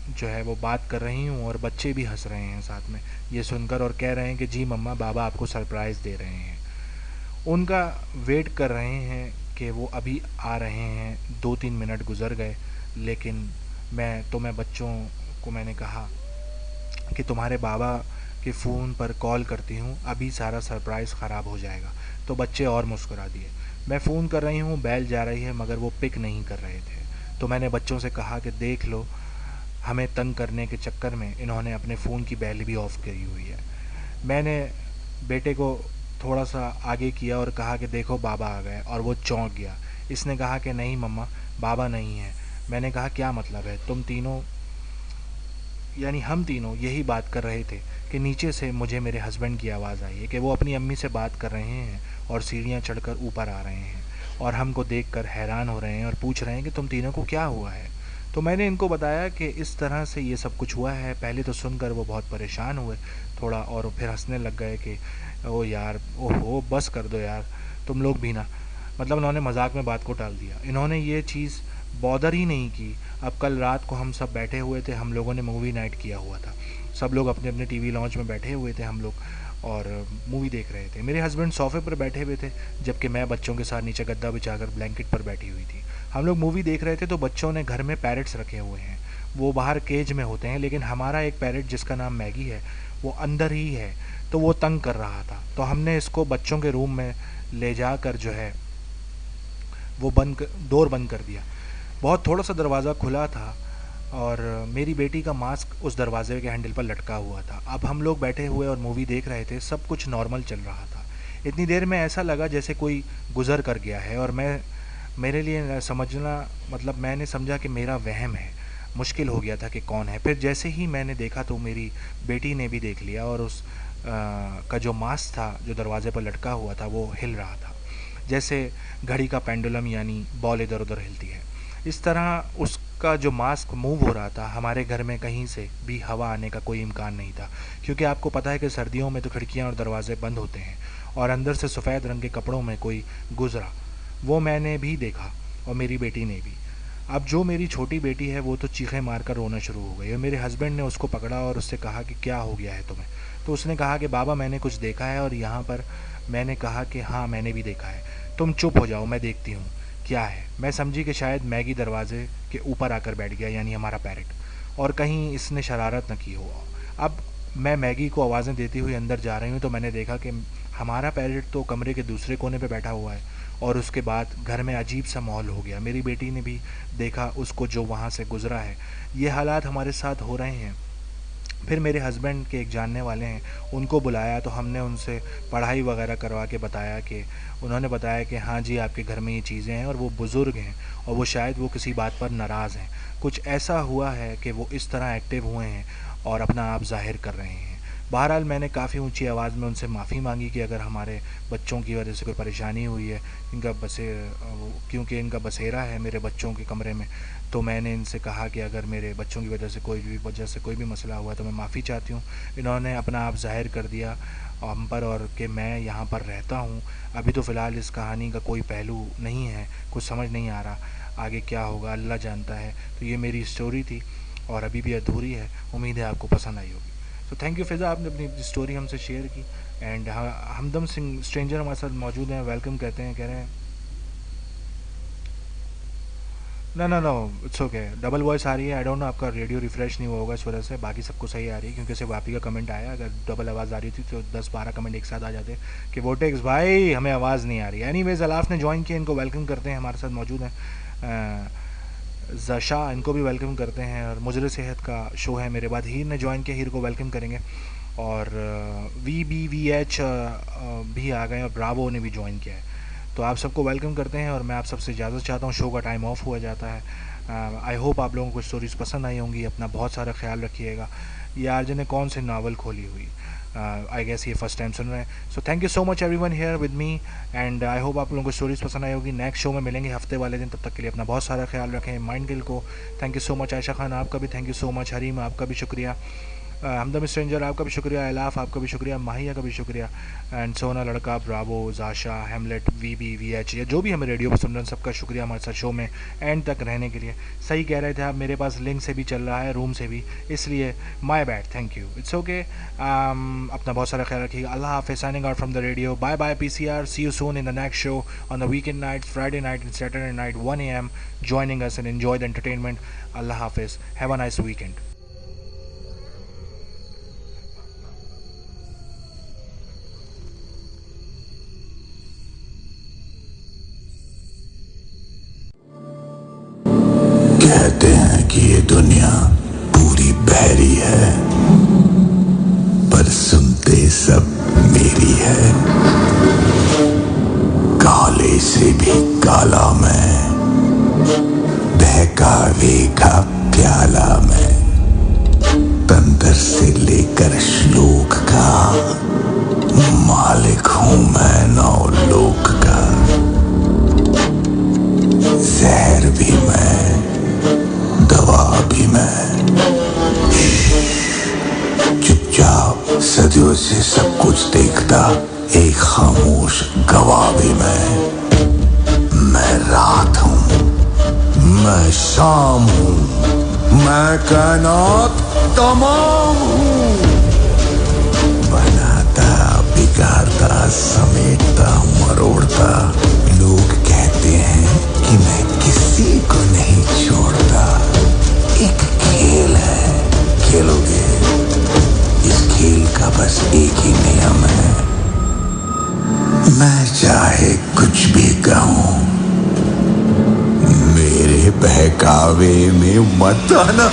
जो है वो बात कर रही हूँ और बच्चे भी हंस रहे हैं साथ में ये सुनकर और कह रहे हैं कि जी मम्मा बाबा आपको सरप्राइज़ दे रहे हैं। उनका वेट कर रहे हैं कि वो अभी आ रहे हैं। 2-3 मिनट गुजर गए, लेकिन मैं बच्चों को मैंने कहा कि तुम्हारे बाबा कि फ़ोन पर कॉल करती हूँ, अभी सारा सरप्राइज़ ख़राब हो जाएगा। तो बच्चे और मुस्कुरा दिए। मैं फ़ोन कर रही हूँ, बेल जा रही है, मगर वो पिक नहीं कर रहे थे। तो मैंने बच्चों से कहा कि देख लो, हमें तंग करने के चक्कर में इन्होंने अपने फ़ोन की बेल भी ऑफ़ करी हुई है। मैंने बेटे को थोड़ा सा आगे किया और कहा कि देखो बाबा आ गए, और वो चौंक गया। इसने कहा कि नहीं मम्मा, बाबा नहीं है। मैंने कहा क्या मतलब है? तुम तीनों, यानी हम तीनों यही बात कर रहे थे कि नीचे से मुझे मेरे हस्बैंड की आवाज़ आई है कि वो अपनी अम्मी से बात कर रहे हैं और सीढ़ियाँ चढ़कर ऊपर आ रहे हैं, और हमको देखकर हैरान हो रहे हैं और पूछ रहे हैं कि तुम तीनों को क्या हुआ है। तो मैंने इनको बताया कि इस तरह से ये सब कुछ हुआ है। पहले तो सुनकर वो बहुत परेशान हुए थोड़ा, और फिर हंसने लग गए कि ओ यार, ओहो बस कर दो यार, तुम लोग भी ना। मतलब उन्होंने मजाक में बात को टाल दिया। इन्होंने ये चीज़ बॉदर ही नहीं की। अब कल रात को हम सब बैठे हुए थे, हम लोगों ने मूवी नाइट किया हुआ था। सब लोग अपने अपने टीवी लॉन्च में बैठे हुए थे हम लोग, और मूवी देख रहे थे। मेरे हस्बैंड सोफ़े पर बैठे हुए थे, जबकि मैं बच्चों के साथ नीचे गद्दा बिछाकर ब्लैंकेट पर बैठी हुई थी। हम लोग मूवी देख रहे थे तो बच्चों ने घर में पैरट्स रखे हुए हैं। वो बाहर केज में होते हैं, लेकिन हमारा एक पैरट जिसका नाम मैगी है वो अंदर ही है। तो वो तंग कर रहा था, तो हमने इसको बच्चों के रूम में ले जाकर जो है वो डोर बंद कर दिया। बहुत थोड़ा सा दरवाज़ा खुला था, और मेरी बेटी का मास्क उस दरवाजे के हैंडल पर लटका हुआ था। अब हम लोग बैठे हुए और मूवी देख रहे थे, सब कुछ नॉर्मल चल रहा था। इतनी देर में ऐसा लगा जैसे कोई गुज़र कर गया है, और मेरे लिए समझना, मतलब मैंने समझा कि मेरा वहम है। मुश्किल हो गया था कि कौन है। फिर जैसे ही मैंने देखा तो मेरी बेटी ने भी देख लिया, और उस का जो मास्क था जो दरवाजे पर लटका हुआ था वो हिल रहा था, जैसे घड़ी का पेंडुलम यानी बॉल इधर उधर हिलती है। इस तरह उसका जो मास्क मूव हो रहा था। हमारे घर में कहीं से भी हवा आने का कोई इम्कान नहीं था, क्योंकि आपको पता है कि सर्दियों में तो खिड़कियां और दरवाजे बंद होते हैं, और अंदर से सफ़ेद रंग के कपड़ों में कोई गुजरा, वो मैंने भी देखा, और मेरी बेटी ने भी। अब जो मेरी छोटी बेटी है वो तो चीखें मारकर रोना शुरू हो गई, और मेरे हस्बैंड ने उसको पकड़ा और उससे कहा कि क्या हो गया है तुम्हें? तो उसने कहा कि बाबा मैंने कुछ देखा है, और यहाँ पर। मैंने कहा कि हाँ मैंने भी देखा है। तुम चुप हो जाओ, मैं देखती हूँ क्या है। मैं समझी कि शायद मैगी दरवाजे के ऊपर आकर बैठ गया, यानी हमारा पैरट, और कहीं इसने शरारत न की हो। अब मैं मैगी को आवाज़ें देती हुई अंदर जा रही हूँ, तो मैंने देखा कि हमारा पैरट तो कमरे के दूसरे कोने पे बैठा हुआ है, और उसके बाद घर में अजीब सा माहौल हो गया। मेरी बेटी ने भी देखा उसको जो वहाँ से गुज़रा है। ये हालात हमारे साथ हो रहे हैं। फिर मेरे हस्बैंड के एक जानने वाले हैं, उनको बुलाया, तो हमने उनसे पढ़ाई वगैरह करवा के बताया कि उन्होंने बताया कि हाँ जी आपके घर में ये चीज़ें हैं, और वो बुज़ुर्ग हैं, और वो शायद वो किसी बात पर नाराज़ हैं। कुछ ऐसा हुआ है कि वो इस तरह एक्टिव हुए हैं और अपना आप ज़ाहिर कर रहे हैं। बहरहाल मैंने काफ़ी ऊंची आवाज़ में उनसे माफ़ी मांगी कि अगर हमारे बच्चों की वजह से कोई परेशानी हुई है, क्योंकि इनका बसेरा है मेरे बच्चों के कमरे में। तो मैंने इनसे कहा कि अगर मेरे बच्चों की वजह से कोई भी मसला हुआ तो मैं माफ़ी चाहती हूँ। इन्होंने अपना आप ज़ाहिर कर दिया हम पर, और कि मैं यहाँ पर रहता हूँ। अभी तो फ़िलहाल इस कहानी का कोई पहलू नहीं है, कुछ समझ नहीं आ रहा, आगे क्या होगा अल्लाह जानता है। तो ये मेरी स्टोरी थी, और अभी भी अधूरी है। उम्मीद है आपको पसंद आई होगी। तो थैंक यू फ़िज़ा, आपने अपनी स्टोरी हमसे शेयर की। एंड हमदम सिंह स्ट्रेंजर हमारे साथ मौजूद हैं, वेलकम कहते हैं, कह रहे हैं ना ना no, it's okay. Double voice आ रही है, आई डोंट नो आपका रेडियो रिफ्रेश नहीं हुआ होगा इस वजह से। बाकी सबको सही आ रही है, क्योंकि सिर्फ आप ही का कमेंट आया। अगर डबल आवाज़ आ रही थी तो 10-12 कमेंट एक साथ आ जाते कि वोटेक्स भाई हमें आवाज़ नहीं आ रही। एनीवेज, अलाफ ने ज्वाइन किया, इनको वेलकम करते हैं, हमारे साथ मौजूद हैं। जशा, इनको भी वेलकम करते हैं। और मुजरे सेहत का शो है मेरे बाद, हीर ने ज्वाइन किया, हीर को वेलकम करेंगे। और VBVH भी आ गए, और ब्रावो ने भी ज्वाइन किया है। तो आप सबको वेलकम करते हैं, और मैं आप सबसे इजाज़त चाहता हूँ। शो का टाइम ऑफ हुआ जाता है। आई होप आप लोगों को स्टोरीज़ पसंद आई होंगी। अपना बहुत सारा ख्याल रखिएगा। ये आरजे ने कौन सी नावल खोली हुई, आई गेस ये फर्स्ट टाइम सुन रहे हैं। So thank you so much everyone here with me, and I hope आप लोगों को स्टोरीज़ पसंद आई होगी। नेक्स्ट शो में मिलेंगे हफ्ते वाले दिन, तब तक के लिए अपना बहुत सारा ख्याल रखें। माइंड गिल को thank you so much. Ayesha Khan आपका भी thank you so much. Hareem आपका भी शुक्रिया। हमदम स्ट्रेंजर आपका भी शुक्रिया। एलाफ आपका भी शुक्रिया। माहिया का भी शुक्रिया। एंड सोना लड़का, ब्रावो, जाशा, हेमलेट, VBVH, या जो भी हमें रेडियो पर सुन रहे हैं, सबका शुक्रिया हमारे साथ शो में एंड तक रहने के लिए। सही कह रहे थे आप, मेरे पास लिंक से भी चल रहा है, रूम से भी, इसलिए my bad, thank you, it's okay. अपना बहुत सारा ख्याल रखिएगा। अल्लाह हाफिज़, signing out from the radio. Bye bye PCR, see you soon in the next show on the weekend night, Friday night and Saturday night 1 AM, joining us and enjoy the entertainment. Allah Hafiz, have a nice weekend. कहते हैं कि ये दुनिया पूरी बहरी है, पर सुनते सब मेरी है। काले से भी काला मैं, बहकावे का प्याला मैं, तंत्र से लेकर श्लोक का मालिक हूं मैं नौ लोक का। जहर भी मैं, दवा भी मैं, चुपचाप सदियों से सब कुछ देखता एक खामोश गवाह भी मैं रात हूं, मैं शाम हूं, मैं कायनात तमाम हूं। बनाता बिगाड़ता समेटता मरोड़ता, लोग कहते हैं कि मैं किसी को नहीं छोड़ता। एक खेल है, खेलोगे? इस खेल का बस एक ही नियम है, मैं चाहे कुछ भी कहूं, मेरे बहकावे में मत आना।